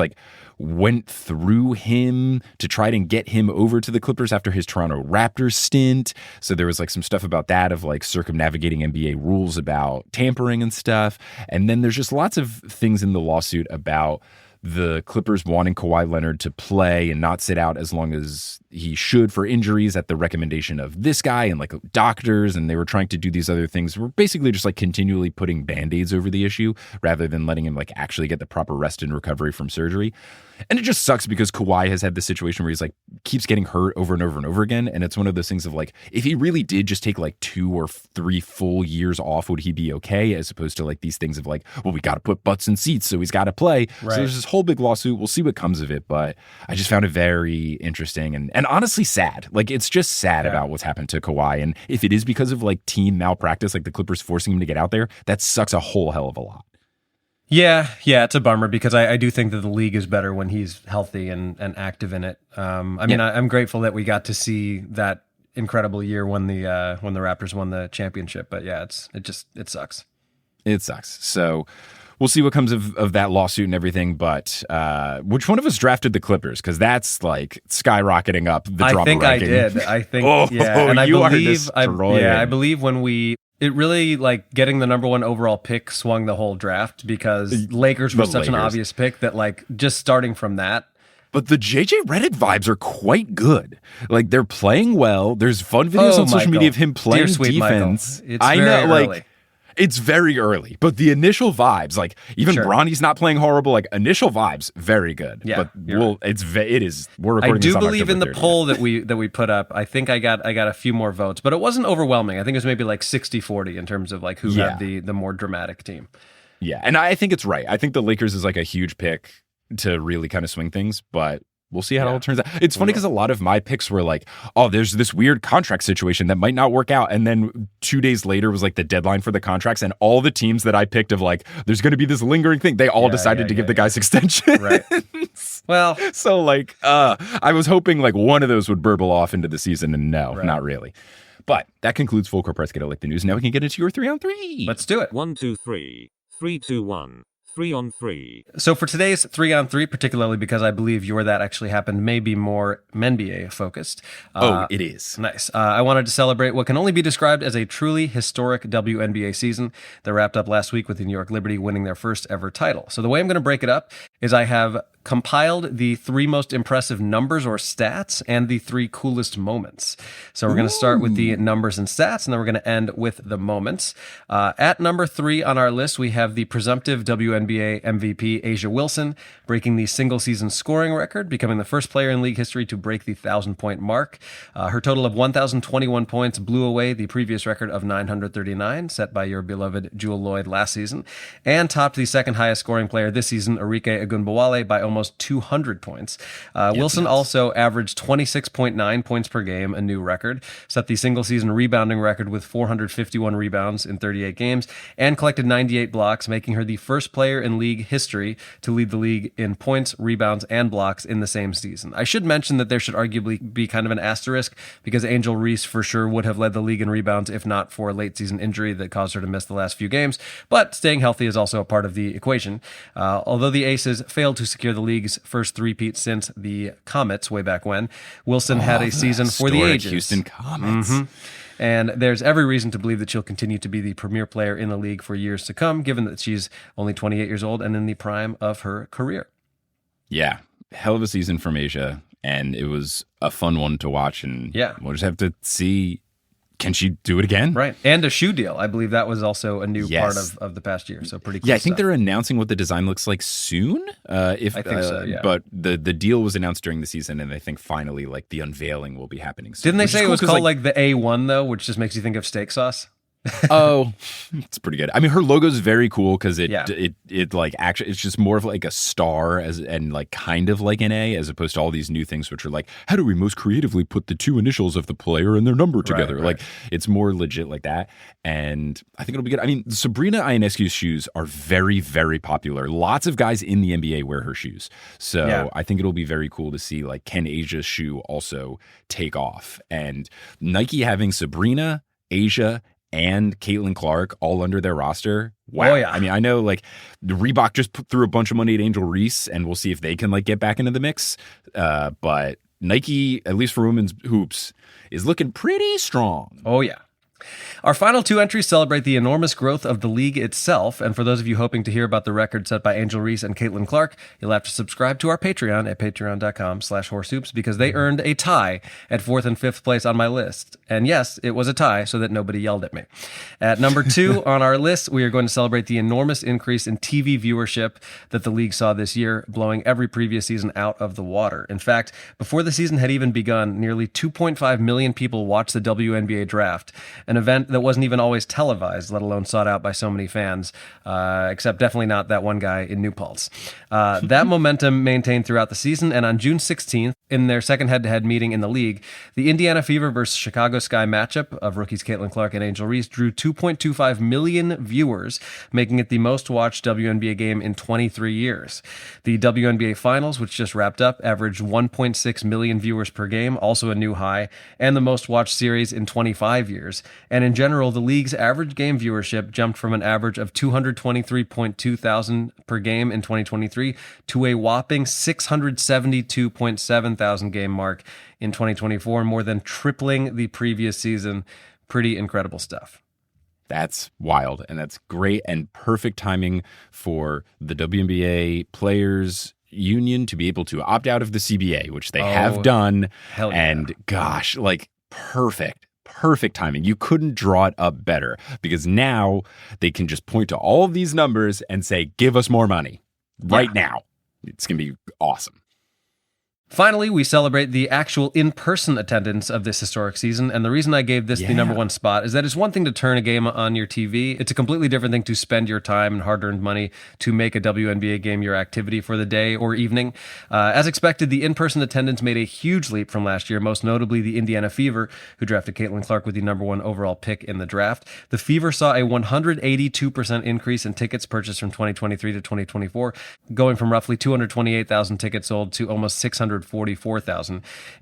went through him to try and get him over to the Clippers after his Toronto Raptors stint. So there was some stuff about that of circumnavigating NBA rules about tampering and stuff. And then there's just lots of things in the lawsuit about the Clippers wanting Kawhi Leonard to play and not sit out as long as he should for injuries at the recommendation of this guy and doctors. And they were trying to do these other things. We're basically just continually putting Band-Aids over the issue rather than letting him actually get the proper rest and recovery from surgery. And it just sucks because Kawhi has had this situation where he's keeps getting hurt over and over and over again. And it's one of those things of if he really did just take 2 or 3 full years off, would he be okay? As opposed to these things of well, we got to put butts in seats, so he's got to play. Right. So there's this whole big lawsuit. We'll see what comes of it. But I just found it very interesting and honestly sad. It's just sad about what's happened to Kawhi. And if it is because of team malpractice, the Clippers forcing him to get out there, that sucks a whole hell of a lot. Yeah, it's a bummer because I do think that the league is better when he's healthy and active in it. I'm grateful that we got to see that incredible year when the Raptors won the championship. But yeah, it sucks. It sucks. So we'll see what comes of that lawsuit and everything. But which one of us drafted the Clippers? Because that's skyrocketing up the drama ranking. I did. I think and I believe when we. It really, getting the number 1 overall pick swung the whole draft because Lakers were such an obvious pick that, just starting from that. But the JJ Redick vibes are quite good. They're playing well. There's fun videos on social media of him playing defense. It's very early. It's very early, but the initial vibes, even Bronny's not playing horrible. Initial vibes, very good. Yeah, but it is. We're recording. I do this on believe October in the 30th. poll that we put up. I think I got a few more votes, but it wasn't overwhelming. I think it was maybe 60-40 in terms of who had the more dramatic team. Yeah, and I think it's right. I think the Lakers is a huge pick to really kind of swing things, but we'll see how it all turns out. It's funny because a lot of my picks were there's this weird contract situation that might not work out. And then 2 days later was the deadline for the contracts. And all the teams that I picked of there's going to be this lingering thing. They all decided to give the guys extensions. Right. Well, so I was hoping one of those would burble off into the season. And no, not really. But that concludes Full Court Press Get the News. Now we can get into your 3-on-3. Let's do it. 1, 2, 3. 3, 2, 1. 3-on-3. So for today's 3-on-3, particularly because I believe Your That Actually Happened may be more NBA focused. It is. Nice. I wanted to celebrate what can only be described as a truly historic WNBA season that wrapped up last week with the New York Liberty winning their first ever title. So the way I'm going to break it up is I have compiled the 3 most impressive numbers or stats and the 3 coolest moments. So we're going to start with the numbers and stats, and then we're going to end with the moments. At number 3 on our list, we have the presumptive WNBA MVP, A'ja Wilson, breaking the single-season scoring record, becoming the first player in league history to break the 1,000-point mark. Her total of 1,021 points blew away the previous record of 939, set by your beloved Jewel Lloyd last season, and topped the second highest scoring player this season, Arike Ogunbowale, by almost 200 points. Wilson also averaged 26.9 points per game, a new record, set the single-season rebounding record with 451 rebounds in 38 games, and collected 98 blocks, making her the first player in league history to lead the league in points, rebounds, and blocks in the same season. I should mention that there should arguably be kind of an asterisk because Angel Reese for sure would have led the league in rebounds if not for a late-season injury that caused her to miss the last few games, but staying healthy is also a part of the equation. Although the Aces failed to secure the league's first three-peat since the Comets way back when, Wilson had a season for the ages. Houston Comets. Mm-hmm. And there's every reason to believe that she'll continue to be the premier player in the league for years to come, given that she's only 28 years old and in the prime of her career. Yeah, hell of a season from A'ja, and it was a fun one to watch. And we'll just have to see. can she do it again? Right. And a shoe deal. I believe that was also a new part of the past year. So pretty cool. Yeah, I think they're announcing what the design looks like soon. I think so, yeah. But the deal was announced during the season, and I think finally like the unveiling will be happening soon. Didn't they say it was called like the A1 though, which just makes you think of steak sauce? Oh, it's pretty good. I mean, her logo is very cool because it like actually it's just more of like a star and like kind of like an A, as opposed to all these new things which are like, how do we most creatively put the two initials of the player and their number together? Right. Like it's more legit like that, and I think it'll be good. I mean, Sabrina Ionescu's shoes are very, very popular. Lots of guys in the NBA wear her shoes, so I think it'll be very cool to see like, can Asia's shoe also take off? And Nike having Sabrina, Asia, and Caitlin Clark all under their roster. Wow. Oh, yeah. I mean, I know like the Reebok just threw a bunch of money at Angel Reese, and we'll see if they can like get back into the mix. But Nike, at least for women's hoops, is looking pretty strong. Oh, yeah. Our final two entries celebrate the enormous growth of the league itself, and for those of you hoping to hear about the record set by Angel Reese and Caitlin Clark, you'll have to subscribe to our Patreon at patreon.com/horsehoops, because they earned a tie at 4th and 5th place on my list. And yes, it was a tie so that nobody yelled at me. At number 2 on our list, we are going to celebrate the enormous increase in TV viewership that the league saw this year, blowing every previous season out of the water. In fact, before the season had even begun, nearly 2.5 million people watched the WNBA draft, an event that wasn't even always televised, let alone sought out by so many fans, except definitely not that one guy in New Paltz. That momentum maintained throughout the season, and on June 16th, in their second head-to-head meeting in the league, the Indiana Fever versus Chicago Sky matchup of rookies Caitlin Clark and Angel Reese drew 2.25 million viewers, making it the most-watched WNBA game in 23 years. The WNBA Finals, which just wrapped up, averaged 1.6 million viewers per game, also a new high, and the most-watched series in 25 years. And in general, the league's average game viewership jumped from an average of 223.2 thousand per game in 2023 to a whopping 672.7 thousand game mark in 2024, more than tripling the previous season. Pretty incredible stuff. That's wild, and that's great and perfect timing for the WNBA players union to be able to opt out of the CBA, which they have done. Hell yeah. And gosh, like perfect timing. You couldn't draw it up better, because now they can just point to all of these numbers and say, give us more money right now. It's going to be awesome. Finally, we celebrate the actual in-person attendance of this historic season, and the reason I gave this the number one spot is that it's one thing to turn a game on your TV. It's a completely different thing to spend your time and hard-earned money to make a WNBA game your activity for the day or evening. As expected, the in-person attendance made a huge leap from last year, most notably the Indiana Fever, who drafted Caitlin Clark with the number one overall pick in the draft. The Fever saw a 182% increase in tickets purchased from 2023 to 2024, going from roughly 228,000 tickets sold to almost 644,000.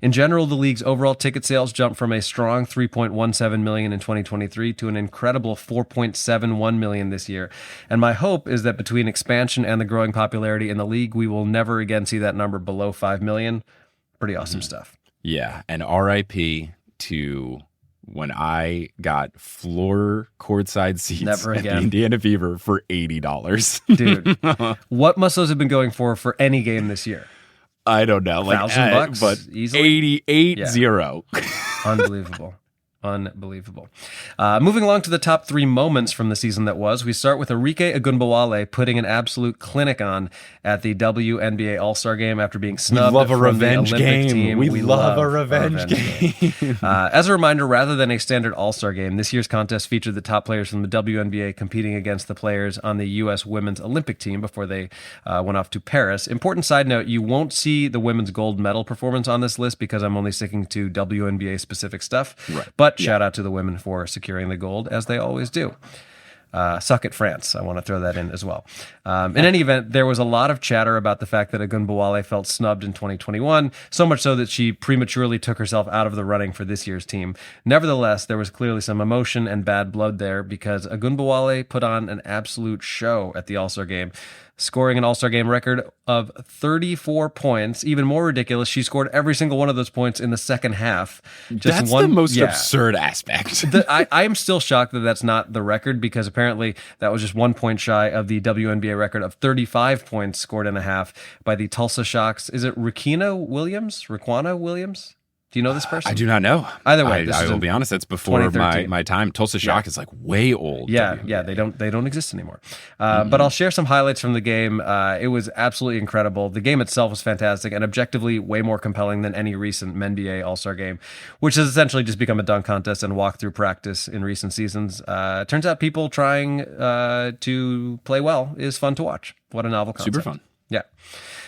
In general, the league's overall ticket sales jumped from a strong 3.17 million in 2023 to an incredible 4.71 million this year. And my hope is that between expansion and the growing popularity in the league, we will never again see that number below 5 million. Pretty awesome stuff. Yeah, and RIP to when I got floor courtside seats at the Indiana Fever for $80. Dude, what must those have been going for any game this year? I don't know, like $1,000, but easily? 88-0. Unbelievable. Unbelievable. Moving along to the top 3 moments from the season that was, we start with Arike Ogunbowale putting an absolute clinic on at the WNBA All-Star Game after being snubbed from the Olympic team. We love a revenge game. As a reminder, rather than a standard All-Star Game, this year's contest featured the top players from the WNBA competing against the players on the U.S. Women's Olympic team before they went off to Paris. Important side note, you won't see the women's gold medal performance on this list because I'm only sticking to WNBA-specific stuff. Right. But shout out to the women for securing the gold, as they always do. Suck it, France. I want to throw that in as well. In any event, there was a lot of chatter about the fact that Ogunbowale felt snubbed in 2021, so much so that she prematurely took herself out of the running for this year's team. Nevertheless, there was clearly some emotion and bad blood there, because Ogunbowale put on an absolute show at the All-Star Game, scoring an All-Star Game record of 34 points. Even more ridiculous, she scored every single one of those points in the second half. That's the most absurd aspect. I am still shocked that that's not the record, because apparently that was just 1 point shy of the WNBA record of 35 points scored in a half by the Tulsa Shocks. Is it Raquana Williams? Do you know this person? I do not know. Either way, I will be honest. That's before my time. Tulsa Shock is like way old. Yeah. They don't exist anymore. But I'll share some highlights from the game. It was absolutely incredible. The game itself was fantastic and objectively way more compelling than any recent NBA All-Star game, which has essentially just become a dunk contest and walk-through practice in recent seasons. Turns out people trying to play well is fun to watch. What a novel concept. Super fun. Yeah.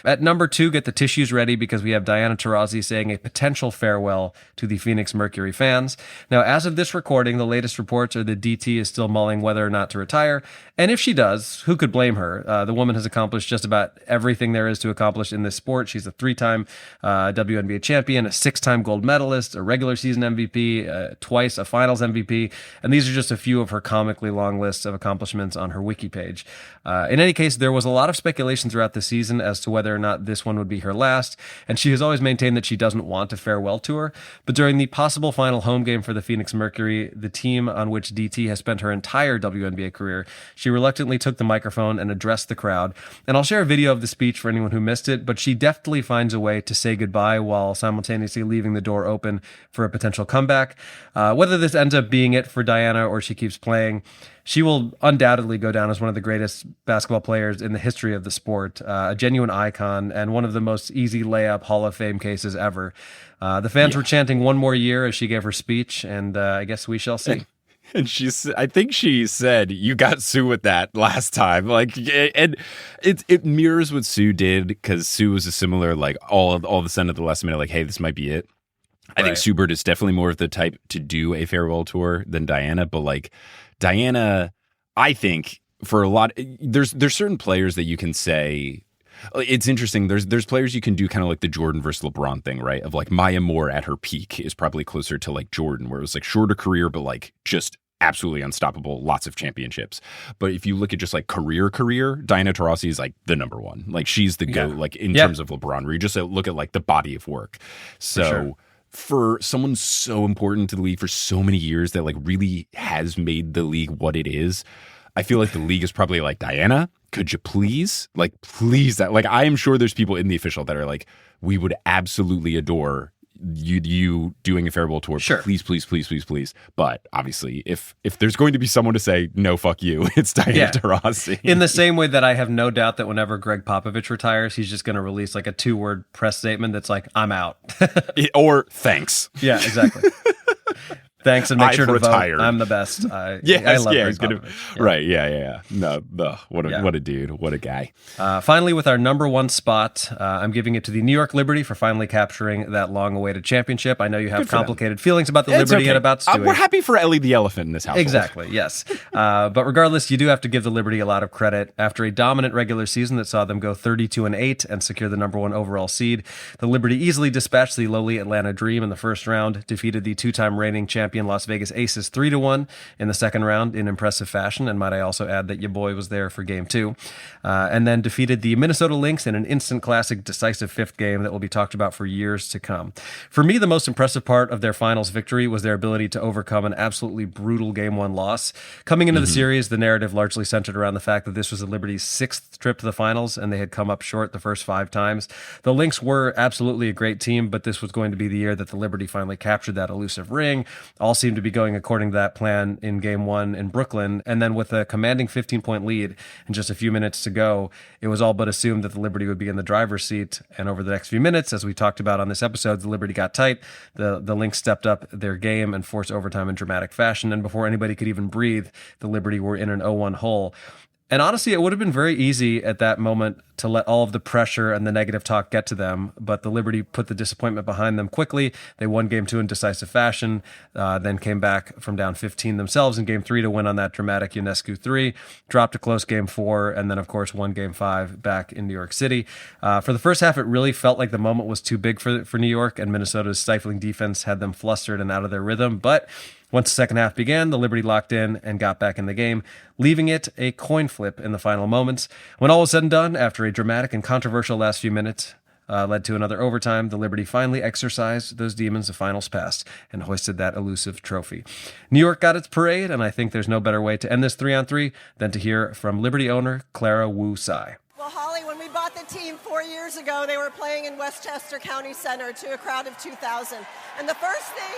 At number 2, get the tissues ready because we have Diana Taurasi saying a potential farewell to the Phoenix Mercury fans. Now, as of this recording, the latest reports are that DT is still mulling whether or not to retire. And if she does, who could blame her? The woman has accomplished just about everything there is to accomplish in this sport. She's a 3-time WNBA champion, a 6-time gold medalist, a regular season MVP, twice a finals MVP. And these are just a few of her comically long lists of accomplishments on her wiki page. In any case, there was a lot of speculation throughout the season as to whether or not this one would be her last, and she has always maintained that she doesn't want a farewell tour. But during the possible final home game for the Phoenix Mercury, the team on which DT has spent her entire WNBA career, she reluctantly took the microphone and addressed the crowd. And I'll share a video of the speech for anyone who missed it, but she deftly finds a way to say goodbye while simultaneously leaving the door open for a potential comeback. Whether this ends up being it for Diana or she keeps playing, she will undoubtedly go down as one of the greatest basketball players in the history of the sport, a genuine icon, and one of the most easy layup Hall of Fame cases ever. The fans were chanting one more year as she gave her speech, and I guess we shall see. And I think she said, "You got Sue with that last time." Like, and it mirrors what Sue did, because Sue was a similar, like, all of a sudden at the last minute, like, hey, this might be it. I think Sue Bird is definitely more of the type to do a farewell tour than Diana, but like Diana, I think for a lot, there's certain players that you can say, it's interesting. There's players you can do kind of like the Jordan versus LeBron thing, right? Of like Maya Moore at her peak is probably closer to like Jordan, where it was like shorter career, but like just absolutely unstoppable, lots of championships. But if you look at just like career, Diana Taurasi is like the number one. Like she's the GOAT, like in terms of LeBron, where you just look at like the body of work. So for someone so important to the league for so many years that like really has made the league what it is, I feel like the league is probably like, Diana, could you please, that, like, I am sure there's people in the official that are like, we would absolutely adore you doing a farewell tour. Sure. Please. But obviously, if there's going to be someone to say, no, fuck you, it's Diana Taurasi. In the same way that I have no doubt that whenever Greg Popovich retires, he's just going to release like a 2-word press statement that's like, I'm out. Or thanks. Yeah, exactly. Thanks, and make sure to retired. vote. I'm the best. I love Greg Popovich. Right, yeah. No, what a dude. What a guy. Finally, with our number 1 spot, I'm giving it to the New York Liberty for finally capturing that long-awaited championship. I know you have complicated feelings about the Liberty and about Stewie. We're happy for Ellie the Elephant in this household. Exactly, yes. But regardless, you do have to give the Liberty a lot of credit. After a dominant regular season that saw them go 32-8 and secure the number 1 overall seed, the Liberty easily dispatched the lowly Atlanta Dream in the first round, defeated the 2-time reigning champion Las Vegas Aces 3-1 in the second round in impressive fashion, and might I also add that your boy was there for game 2, and then defeated the Minnesota Lynx in an instant classic decisive 5th game that will be talked about for years to come. For me, the most impressive part of their finals victory was their ability to overcome an absolutely brutal game 1 loss. Coming into the series, the narrative largely centered around the fact that this was the Liberty's 6th trip to the finals, and they had come up short the first 5 times. The Lynx were absolutely a great team, but this was going to be the year that the Liberty finally captured that elusive ring. All seemed to be going according to that plan in game 1 in Brooklyn, and then with a commanding 15-point lead and just a few minutes to go, it was all but assumed that the Liberty would be in the driver's seat. And over the next few minutes, as we talked about on this episode, the Liberty got tight. The Lynx stepped up their game and forced overtime in dramatic fashion, and before anybody could even breathe, the Liberty were in an 0-1 hole. And honestly, it would have been very easy at that moment to let all of the pressure and the negative talk get to them, but the Liberty put the disappointment behind them quickly. They won game 2 in decisive fashion, then came back from down 15 themselves in game 3 to win on that dramatic Ionescu 3, dropped a close game 4, and then, of course, won game 5 back in New York City. For the first half, it really felt like the moment was too big for New York, and Minnesota's stifling defense had them flustered and out of their rhythm, but once the second half began, the Liberty locked in and got back in the game, leaving it a coin flip in the final moments. When all was said and done, after a dramatic and controversial last few minutes led to another overtime, the Liberty finally exorcised those demons of finals past and hoisted that elusive trophy. New York got its parade, and I think there's no better way to end this 3-on-3 than to hear from Liberty owner Clara Wu Tsai. Well, Holly, when we bought the team 4 years ago. They were playing in Westchester County Center to a crowd of 2,000. And the first thing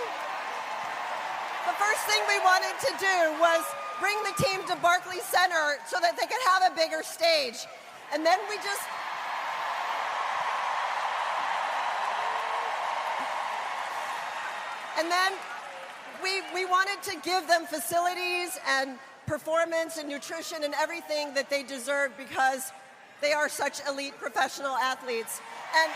we wanted to do was bring the team to Barclays Center so that they could have a bigger stage. And then we just... And then we wanted to give them facilities and performance and nutrition and everything that they deserve because they are such elite professional athletes. And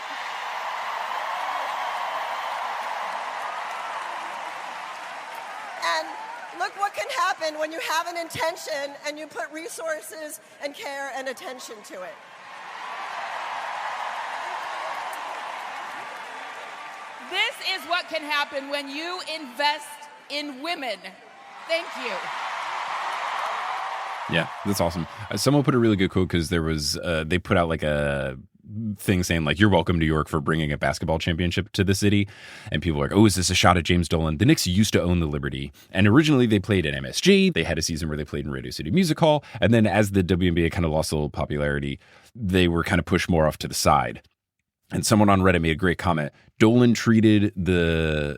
look what can happen when you have an intention and you put resources and care and attention to it. This is what can happen when you invest in women. Thank you. Yeah, that's awesome. Someone put a really good quote because there was they put out like a thing saying like, "You're welcome, New York, for bringing a basketball championship to the city," and people were like, "Oh, is this a shot at James Dolan?" The Knicks used to own the Liberty, and originally they played at MSG. They had a season where they played in Radio City Music Hall, and then as the WNBA kind of lost a little popularity, they were kind of pushed more off to the side. And someone on Reddit made a great comment. Dolan treated the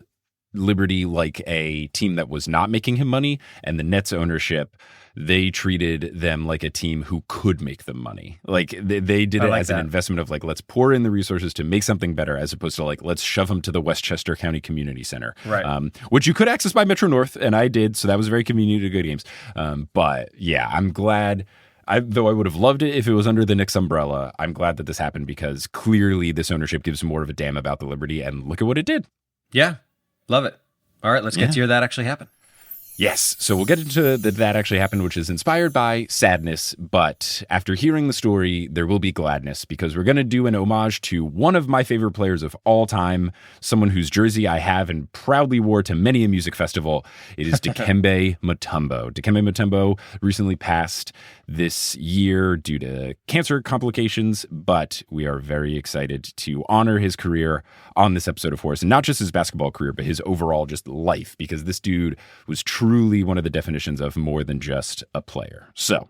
Liberty like a team that was not making him money, and the Nets ownership, they treated them like a team who could make them money. Like they did it as an investment of like, let's pour in the resources to make something better, as opposed to like, let's shove them to the Westchester County Community Center, right? Which you could access by Metro North, and I did, so that was very convenient to go to games. But yeah, I'm glad. Though I would have loved it if it was under the Knicks umbrella, I'm glad that this happened because clearly this ownership gives more of a damn about the Liberty, and look at what it did. Yeah, love it. All right, let's get to your That Actually Happened. Yes, so we'll get into That Actually Happened, which is inspired by sadness, but after hearing the story, there will be gladness because we're going to do an homage to one of my favorite players of all time, someone whose jersey I have and proudly wore to many a music festival. It is Dikembe Mutombo. Dikembe Mutombo recently passed this year due to cancer complications, but we are very excited to honor his career on this episode of Horse, and not just his basketball career, but his overall just life, because this dude was truly one of the definitions of more than just a player. So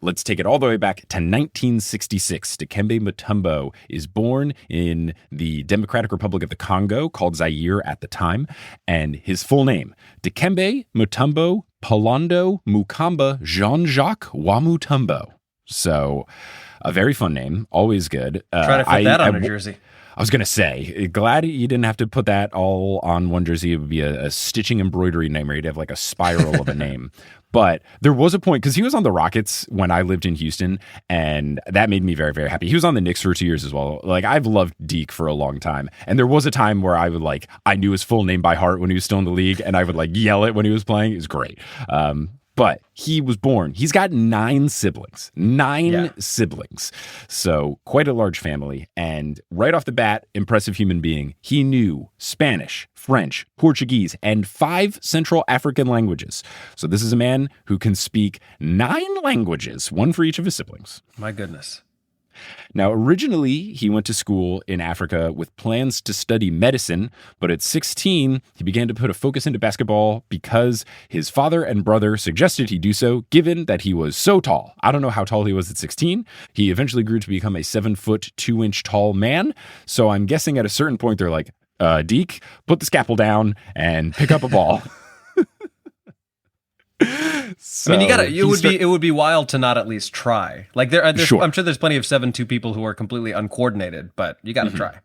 let's take it all the way back to 1966. Dikembe Mutombo is born in the Democratic Republic of the Congo, called Zaire at the time, and his full name, Dikembe Mutombo Palando Mukamba Jean-Jacques Wamutombo. So a very fun name, always good. Try to fit that on a jersey. I was going to say, glad you didn't have to put that all on one jersey. It would be a stitching embroidery name where you'd have like a spiral of a name. But there was a point, because he was on the Rockets when I lived in Houston, and that made me very, very happy. He was on the Knicks for 2 years as well. Like, I've loved Deke for a long time. And there was a time where I knew his full name by heart when he was still in the league, and I would like yell it when he was playing. It was great. But he was born. He's got 9 siblings. 9 siblings. So quite a large family. And right off the bat, impressive human being. He knew Spanish, French, Portuguese, and 5 Central African languages. So this is a man who can speak 9 languages, one for each of his siblings. My goodness. Now, originally, he went to school in Africa with plans to study medicine, but at 16, he began to put a focus into basketball because his father and brother suggested he do so, given that he was so tall. I don't know how tall he was at 16. He eventually grew to become a 7'2" tall man, so I'm guessing at a certain point, they're like, Deke, put the scalpel down and pick up a ball. So I mean, it would be wild to not at least try. Like sure. I'm sure there's plenty of 7'2" people who are completely uncoordinated, but you got to try.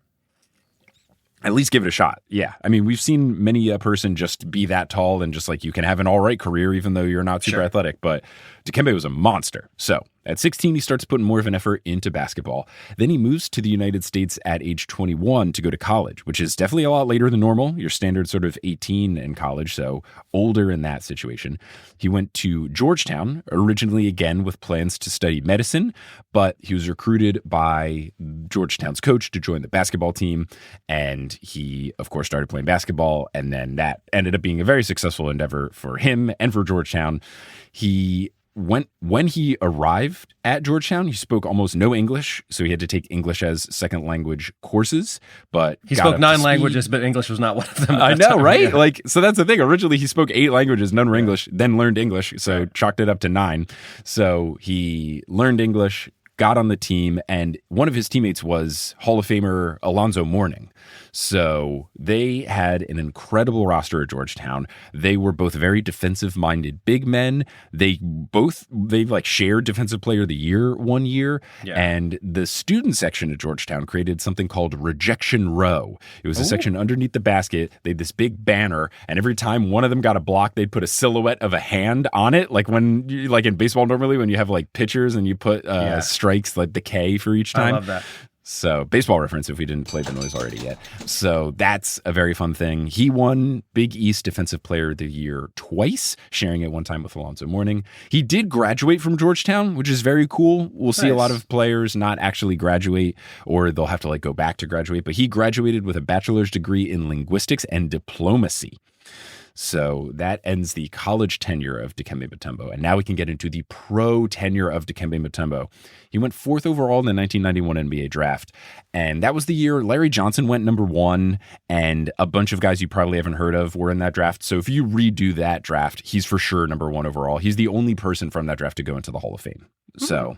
At least give it a shot. Yeah. I mean, we've seen many a person just be that tall and just like you can have an all right career even though you're not super athletic, but Dikembe was a monster. So at 16, he starts putting more of an effort into basketball. Then he moves to the United States at age 21 to go to college, which is definitely a lot later than normal. Your standard sort of 18 in college, so older in that situation. He went to Georgetown, originally again with plans to study medicine, but he was recruited by Georgetown's coach to join the basketball team, and he, of course, started playing basketball, and then that ended up being a very successful endeavor for him and for Georgetown. When he arrived at Georgetown, he spoke almost no English, so he had to take English as second language courses. But he spoke 9 languages, but English was not one of them. I know, right? Yeah. Like, so that's the thing. Originally, he spoke 8 languages, none were English, then learned English, so chalked it up to 9. So he learned English, got on the team, and one of his teammates was Hall of Famer Alonzo Mourning. So they had an incredible roster at Georgetown. They were both very defensive-minded big men. They like shared Defensive Player of the Year one year, and the student section at Georgetown created something called Rejection Row. It was a section underneath the basket. They had this big banner, and every time one of them got a block, they'd put a silhouette of a hand on it, like like in baseball normally when you have like pitchers and you put strikes, like the K for each time. I love that. So baseball reference if we didn't play the noise already yet. So that's a very fun thing. He won Big East Defensive Player of the Year twice, sharing it one time with Alonzo Mourning. He did graduate from Georgetown, which is very cool. We'll see a lot of players not actually graduate, or they'll have to like go back to graduate. But he graduated with a bachelor's degree in linguistics and diplomacy. So that ends the college tenure of Dikembe Mutombo. And now we can get into the pro tenure of Dikembe Mutombo. He went 4th overall in the 1991 NBA draft. And that was the year Larry Johnson went number 1. And a bunch of guys you probably haven't heard of were in that draft. So if you redo that draft, he's for sure number 1 overall. He's the only person from that draft to go into the Hall of Fame. So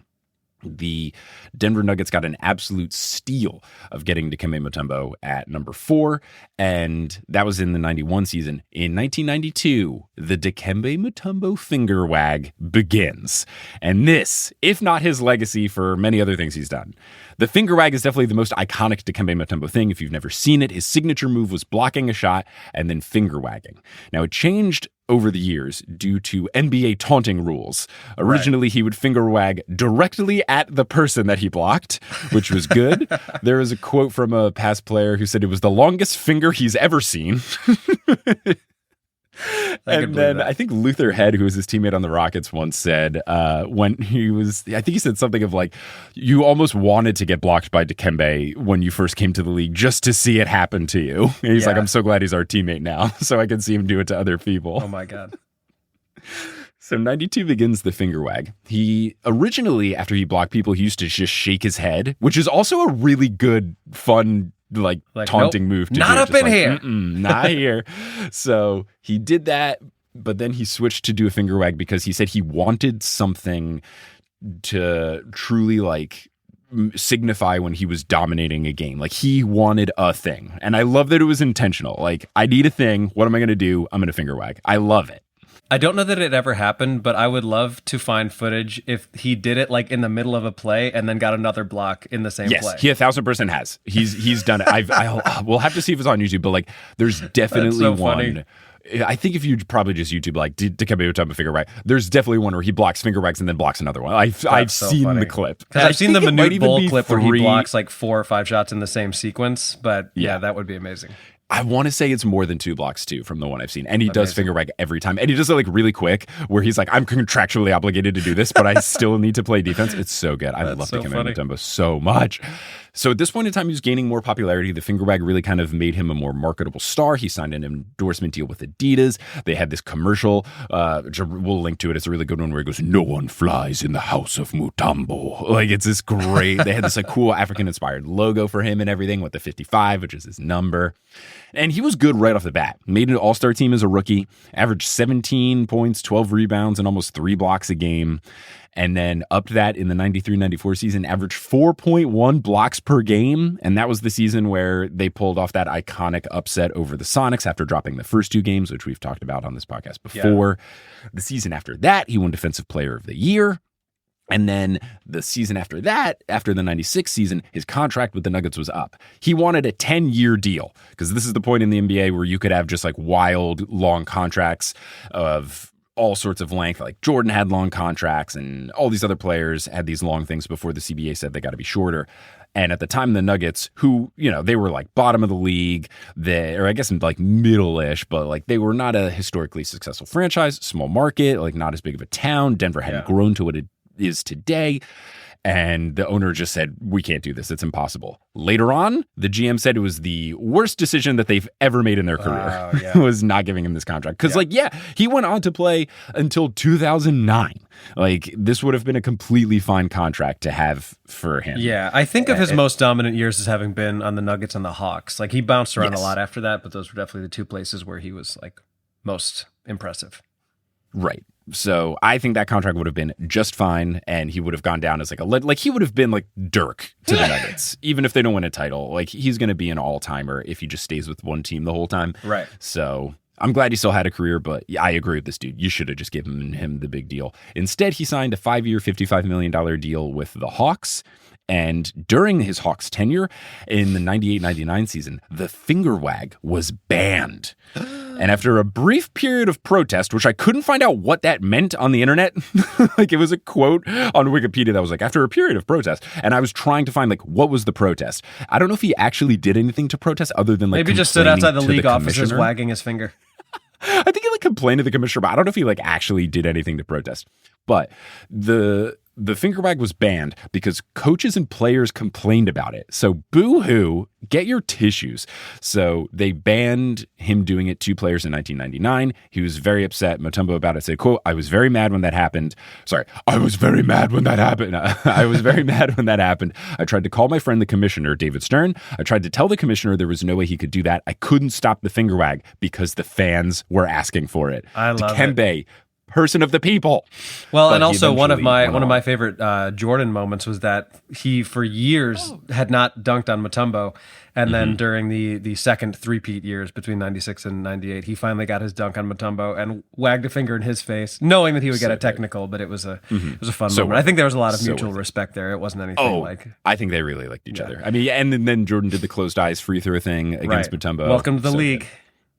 the Denver Nuggets got an absolute steal of getting Dikembe Mutombo at number 4, and that was in the 91 season. In 1992, the Dikembe Mutombo finger wag begins. And this, if not his legacy for many other things he's done. The finger wag is definitely the most iconic Dikembe Mutombo thing. If you've never seen it, his signature move was blocking a shot and then finger wagging. Now, it changed over the years due to NBA taunting rules. Originally, he would finger wag directly at the person that he blocked, which was good. There was a quote from a past player who said it was the longest finger he's ever seen. And then I think Luther Head, who was his teammate on the Rockets, once said when I think he said something of like, you almost wanted to get blocked by Dikembe when you first came to the league just to see it happen to you. And he's like, I'm so glad he's our teammate now, so I can see him do it to other people. Oh my God. So 92 begins the finger wag. He originally, after he blocked people, he used to just shake his head, which is also a really good, fun like taunting move to not do. Up in here. Not here. So he did that, but then he switched to do a finger wag because he said he wanted something to truly like signify when he was dominating a game. Like he wanted a thing. And I love that it was intentional. Like, I need a thing. What am I going to do? I'm going to finger wag. I love it. I don't know that it ever happened, but I would love to find footage if he did it like in the middle of a play and then got another block in the same play. Yes, he 1,000% has. He's done it. We'll have to see if it's on YouTube, but like there's definitely so one. Funny. I think if you probably just YouTube like Dikembe Mutombo finger wag, there's definitely one where he blocks finger wags and then blocks another one. I've so seen funny. the clip. Because I've seen the Manute Bol clip where he 3 blocks like 4 or 5 shots in the same sequence, but yeah, that would be amazing. I want to say it's more than 2 blocks too from the one I've seen. And he does finger wag every time. And he does it like really quick where he's like, I'm contractually obligated to do this, but I still need to play defense. It's so good. I love Dikembe Mutombo so much. So at this point in time, he was gaining more popularity. The finger wag really kind of made him a more marketable star. He signed an endorsement deal with Adidas. They had this commercial, which we'll link to it. It's a really good one where he goes, "No one flies in the house of Mutombo." Like, it's this great, they had this like cool African-inspired logo for him and everything with the 55, which is his number. And he was good right off the bat. Made an all-star team as a rookie, averaged 17 points, 12 rebounds, and almost 3 blocks a game. And then upped that in the 93-94 season, averaged 4.1 blocks per game. And that was the season where they pulled off that iconic upset over the Sonics after dropping the first 2 games, which we've talked about on this podcast before. Yeah. The season after that, he won Defensive Player of the Year. And then the season after that, after the 96 season, his contract with the Nuggets was up. He wanted a 10-year deal because this is the point in the NBA where you could have just like wild long contracts of all sorts of length. Like Jordan had long contracts and all these other players had these long things before the CBA said they got to be shorter. And at the time, the Nuggets, who, you know, they were like bottom of the league, or I guess like middle-ish, but like they were not a historically successful franchise, small market, like not as big of a town. Denver hadn't grown to what it is today. And the owner just said, we can't do this. It's impossible. Later on, the GM said it was the worst decision that they've ever made in their career, was not giving him this contract. Because he went on to play until 2009. Like, this would have been a completely fine contract to have for him. Yeah, I think of his most dominant years as having been on the Nuggets and the Hawks. Like, he bounced around a lot after that, but those were definitely the 2 places where he was, like, most impressive. Right. So I think that contract would have been just fine, and he would have gone down as like he would have been like Dirk to the Nuggets, even if they don't win a title. Like he's going to be an all-timer if he just stays with one team the whole time. Right. So I'm glad he still had a career, but I agree with this dude. You should have just given him the big deal. Instead, he signed a 5-year, $55 million deal with the Hawks. And during his Hawks tenure in the 98-99 season, the finger wag was banned. And after a brief period of protest, which I couldn't find out what that meant on the internet, like it was a quote on Wikipedia that was like, after a period of protest. And I was trying to find like, what was the protest? I don't know if he actually did anything to protest other than like maybe just stood outside the league offices wagging his finger. I think he like complained to the commissioner, but I don't know if he like actually did anything to protest. But the finger wag was banned because coaches and players complained about it. So boo-hoo, get your tissues. So they banned him doing it to players in 1999. He was very upset. Mutombo about it said, quote, I was very mad when that happened. I was very mad when that happened. I was very mad when that happened. I tried to call my friend, the commissioner, David Stern. I tried to tell the commissioner there was no way he could do that. I couldn't stop the finger wag because the fans were asking for it. I love Dikembe, person of the people. Well, but and also one of my favorite Jordan moments was that he for years had not dunked on Mutombo, and then during the second three-peat years between 96 and 98, he finally got his dunk on Mutombo and wagged a finger in his face, knowing that he would get a technical, but it was a fun moment. I think there was a lot of mutual respect there. It wasn't anything like... I think they really liked each other. I mean, and then Jordan did the closed eyes free throw thing against Mutombo. Welcome to the league. Good.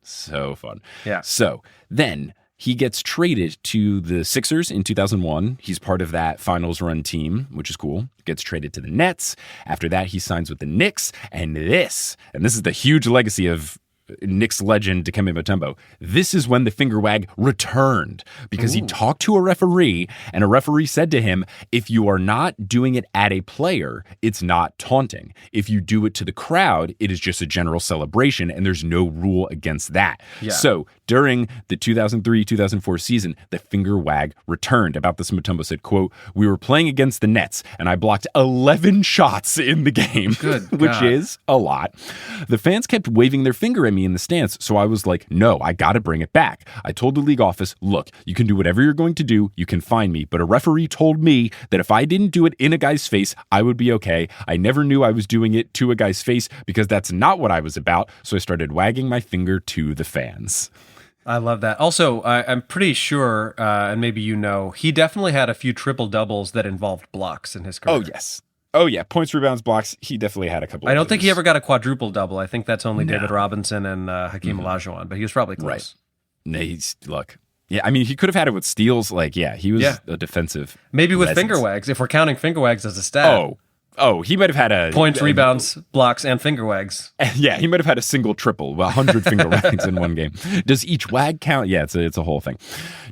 So fun. Yeah. So then he gets traded to the Sixers in 2001. He's part of that finals run team, which is cool. Gets traded to the Nets. After that, he signs with the Knicks. And this is the huge legacy of Knicks legend Dikembe Mutombo. This is when the finger wag returned because he talked to a referee, and a referee said to him, if you are not doing it at a player, it's not taunting. If you do it to the crowd, it is just a general celebration, and there's no rule against that. Yeah. So during the 2003-2004 season, the finger wag returned. About this, Mutombo said, quote, we were playing against the Nets, and I blocked 11 shots in the game, which is a lot. The fans kept waving their finger at me in the stands, so I was like, no, I gotta bring it back. I told the league office, look, you can do whatever you're going to do, you can fine me, but a referee told me that if I didn't do it in a guy's face, I would be okay. I never knew I was doing it to a guy's face because that's not what I was about, so I started wagging my finger to the fans. I love that. Also, I'm pretty sure, and maybe you know, he definitely had a few triple-doubles that involved blocks in his career. Oh, yes. Oh, yeah. Points, rebounds, blocks. He definitely had a couple of I don't think he ever got a quadruple-double. I think that's only David Robinson and Hakeem Olajuwon, but he was probably close. Right. Look. Yeah, I mean, he could have had it with steals. He was a defensive. Maybe with finger wags, if we're counting finger wags as a stat. Oh, he might have had a... Points, rebounds, blocks, and finger wags. Yeah, he might have had a single triple, 100 finger wags in one game. Does each wag count? Yeah, it's a whole thing.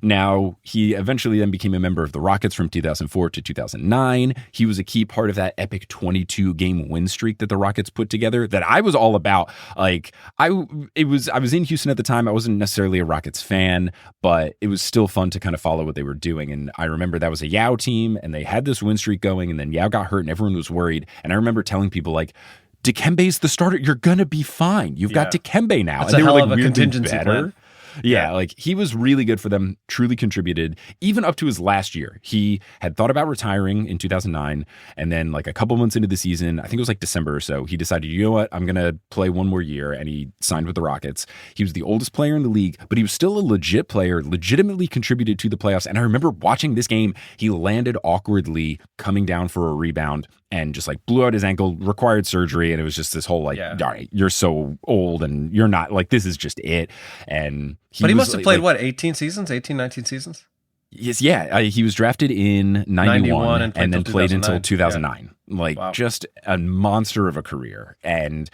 Now, he eventually then became a member of the Rockets from 2004 to 2009. He was a key part of that epic 22-game win streak that the Rockets put together that I was all about. Like, I was in Houston at the time. I wasn't necessarily a Rockets fan, but it was still fun to kind of follow what they were doing. And I remember that was a Yao team, and they had this win streak going, and then Yao got hurt, and everyone was worried. And I remember telling people, like, Dikembe's the starter. You're going to be had You've got Dikembe now. That's and they were like, weirdly contingency better. Plan. Yeah, like he was really good for them, truly contributed, even up to his last year. He had thought about retiring in 2009, and then like a couple months into the season, I think it was like December or so, he decided, you know what, I'm going to play one more year, and he signed with the Rockets. He was the oldest player in the league, but he was still a legit player, legitimately contributed to the playoffs, and I remember watching this game, he landed awkwardly coming down for a rebound, and just like blew out his ankle, required surgery, and it was just this whole like, all right, you're so old, and you're not, like, this is just it, and he must have played, 18 seasons? 18, 19 seasons? Yes, yeah. He was drafted in 91 and then played until 2009. Yeah. Just a monster of a career. And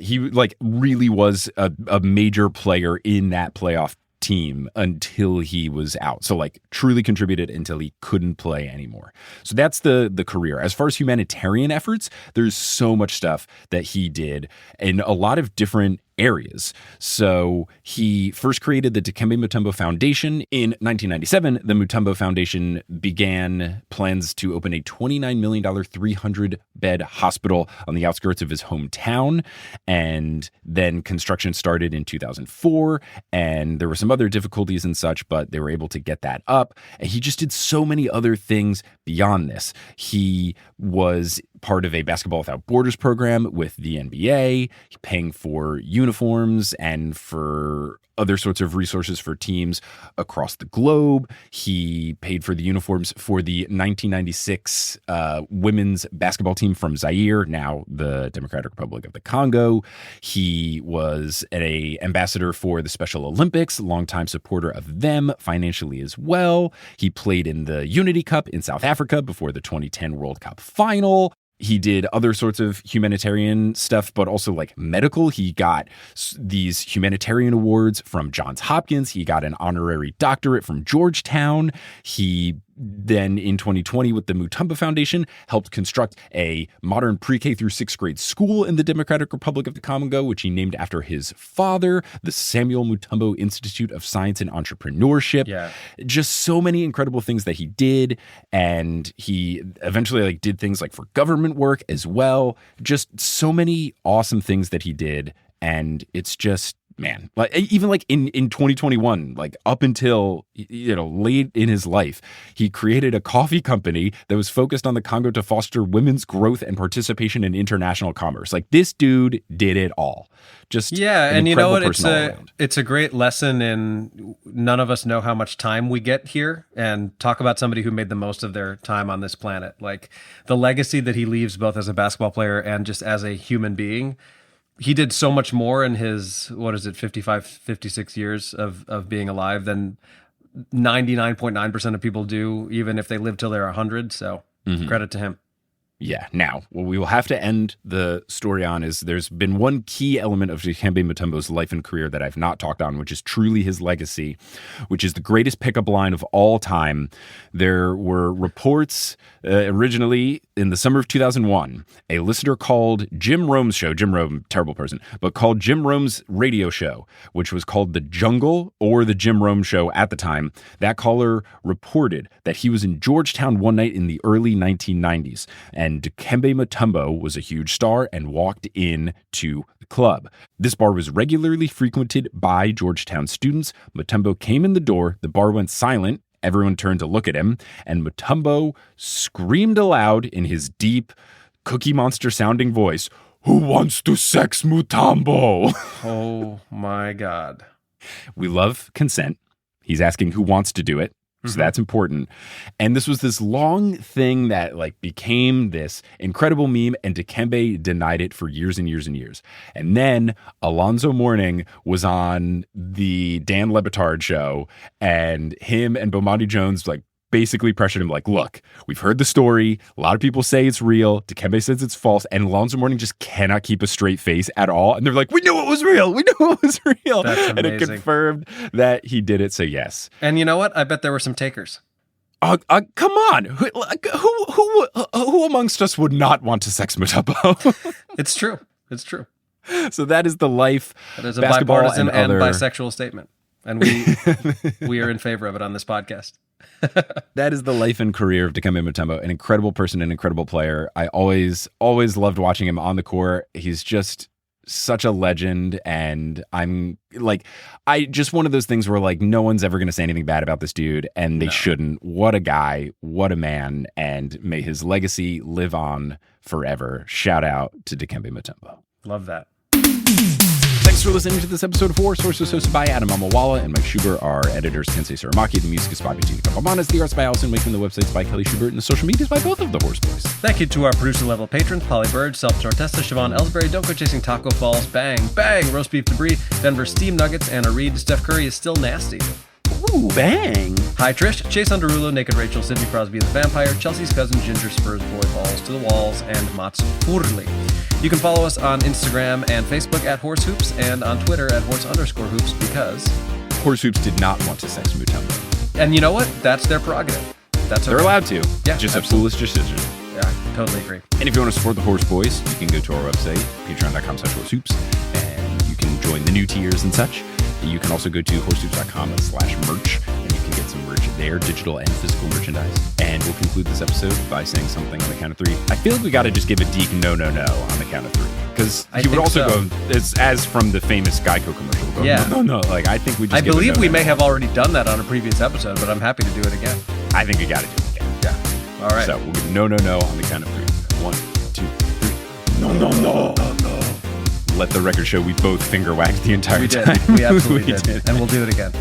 he like really was a major player in that playoff team until he was out. So like truly contributed until he couldn't play anymore. So that's the career. As far as humanitarian efforts, there's so much stuff that he did in a lot of different areas. So he first created the Dikembe Mutombo Foundation. In 1997, the Mutombo Foundation began plans to open a $29 million 300-bed hospital on the outskirts of his hometown. And then construction started in 2004, and there were some other difficulties and such, but they were able to get that up. And he just did so many other things beyond this. He was part of a Basketball Without Borders program with the NBA, paying for uniforms and for other sorts of resources for teams across the globe. He paid for the uniforms for the 1996 women's basketball team from Zaire, now the Democratic Republic of the Congo. He was an ambassador for the Special Olympics, longtime supporter of them financially as well. He played in the Unity Cup in South Africa before the 2010 World Cup final. He did other sorts of humanitarian stuff, but also like medical. He got these humanitarian awards from Johns Hopkins. He got an honorary doctorate from Georgetown. He then in 2020 with the Mutombo Foundation helped construct a modern pre-K through 6th grade school in the Democratic Republic of the Congo, which he named after his father, the Samuel Mutombo Institute of Science and Entrepreneurship. Yeah. Just so many incredible things that he did. And he eventually did things like for government work as well. Just so many awesome things that he did. And it's just, man, even in 2021, up until, late in his life, he created a coffee company that was focused on the Congo to foster women's growth and participation in international commerce. This dude did it all. Just and you know what? It's a great lesson in none of us know how much time we get here, and talk about somebody who made the most of their time on this planet. The legacy that he leaves both as a basketball player and just as a human being. He did so much more in his, 55, 56 years of being alive than 99.9% of people do, even if they live till they're 100. So credit to him. Yeah. Now, what we will have to end the story on is there's been one key element of Dikembe Mutombo's life and career that I've not talked on, which is truly his legacy, which is the greatest pickup line of all time. There were reports originally in the summer of 2001, a listener called Jim Rome's show, Jim Rome, terrible person, but called Jim Rome's radio show, which was called The Jungle or The Jim Rome Show at the time. That caller reported that he was in Georgetown one night in the early 1990s, and Dikembe Mutombo was a huge star and walked in to the club. This bar was regularly frequented by Georgetown students. Mutombo came in the door, the bar went silent, everyone turned to look at him, and Mutombo screamed aloud in his deep, Cookie Monster sounding voice, "Who wants to sex Mutombo?" Oh my God. We love consent. He's asking who wants to do it. So that's important. And this was this long thing that became this incredible meme, and Dikembe denied it for years and years and years. And then Alonzo Mourning was on the Dan Le Batard show, and him and Bomani Jones basically pressured him look, we've heard the story. A lot of people say it's real. Dikembe says it's false. And Alonzo Mourning just cannot keep a straight face at all. And they're like, we knew it was real. We knew it was real. That's amazing. And it confirmed that he did it. So yes. And you know what? I bet there were some takers. Come on. Who amongst us would not want to sex Mutombo? It's true. It's true. So that is the life. That is a bipartisan and bisexual statement. And we are in favor of it on this podcast. That is the life and career of Dikembe Mutombo, an incredible person, an incredible player. I always loved watching him on the court. He's just such a legend, and I'm just one of those things where no one's ever going to say anything bad about this dude, and they shouldn't. What a guy, what a man, and may his legacy live on forever. Shout out to Dikembe Mutombo. Love that. Thanks for listening to this episode of Horror Sources, hosted by Adam Amawala and Mike Schubert. Our editors, Kensei Saramaki. The music is by Bettina Kapamanas. The art's by Allison Wakeman. The website's by Kelly Schubert. And the social media is by both of the Horse Boys. Thank you to our producer-level patrons, Polly Bird, Salvatore Testa, Siobhan Ellsbury, Don't Go Chasing Taco Falls, Bang, Bang, Roast Beef Debris, Denver Steam Nuggets, Anna Reed, Steph Curry is still nasty. Ooh, bang. Hi Trish, Chase Underulo, Naked Rachel, Sidney Crosby the Vampire, Chelsea's Cousin, Ginger Spurs Boy Balls to the Walls, and Mats Hurley. You can follow us on Instagram and Facebook at Horse Hoops, and on Twitter at Horse_Hoops, because Horse Hoops did not want to sex Mutombo. And you know what? That's their prerogative. That's They're allowed to. Yeah, just a foolish decision. Yeah, I totally agree. And if you want to support the Horse Boys, you can go to our website, patreon.com/horsehoops, and you can join the new tiers and such. You can also go to horsehoops.com/merch, and you can get some merch there, digital and physical merchandise. And we'll conclude this episode by saying something on the count of 3. I feel like we got to just give a Deke no on the count of 3, because he would also go as from the famous Geico commercial. Go, yeah, no. Like I think we just. I believe we may have already done that on a previous episode, but I'm happy to do it again. I think we got to do it again. Yeah. All right. So we'll give no on the count of 3. 1, 2, 3. No. Let the record show we both finger whacked the entire time. We absolutely did. And we'll do it again.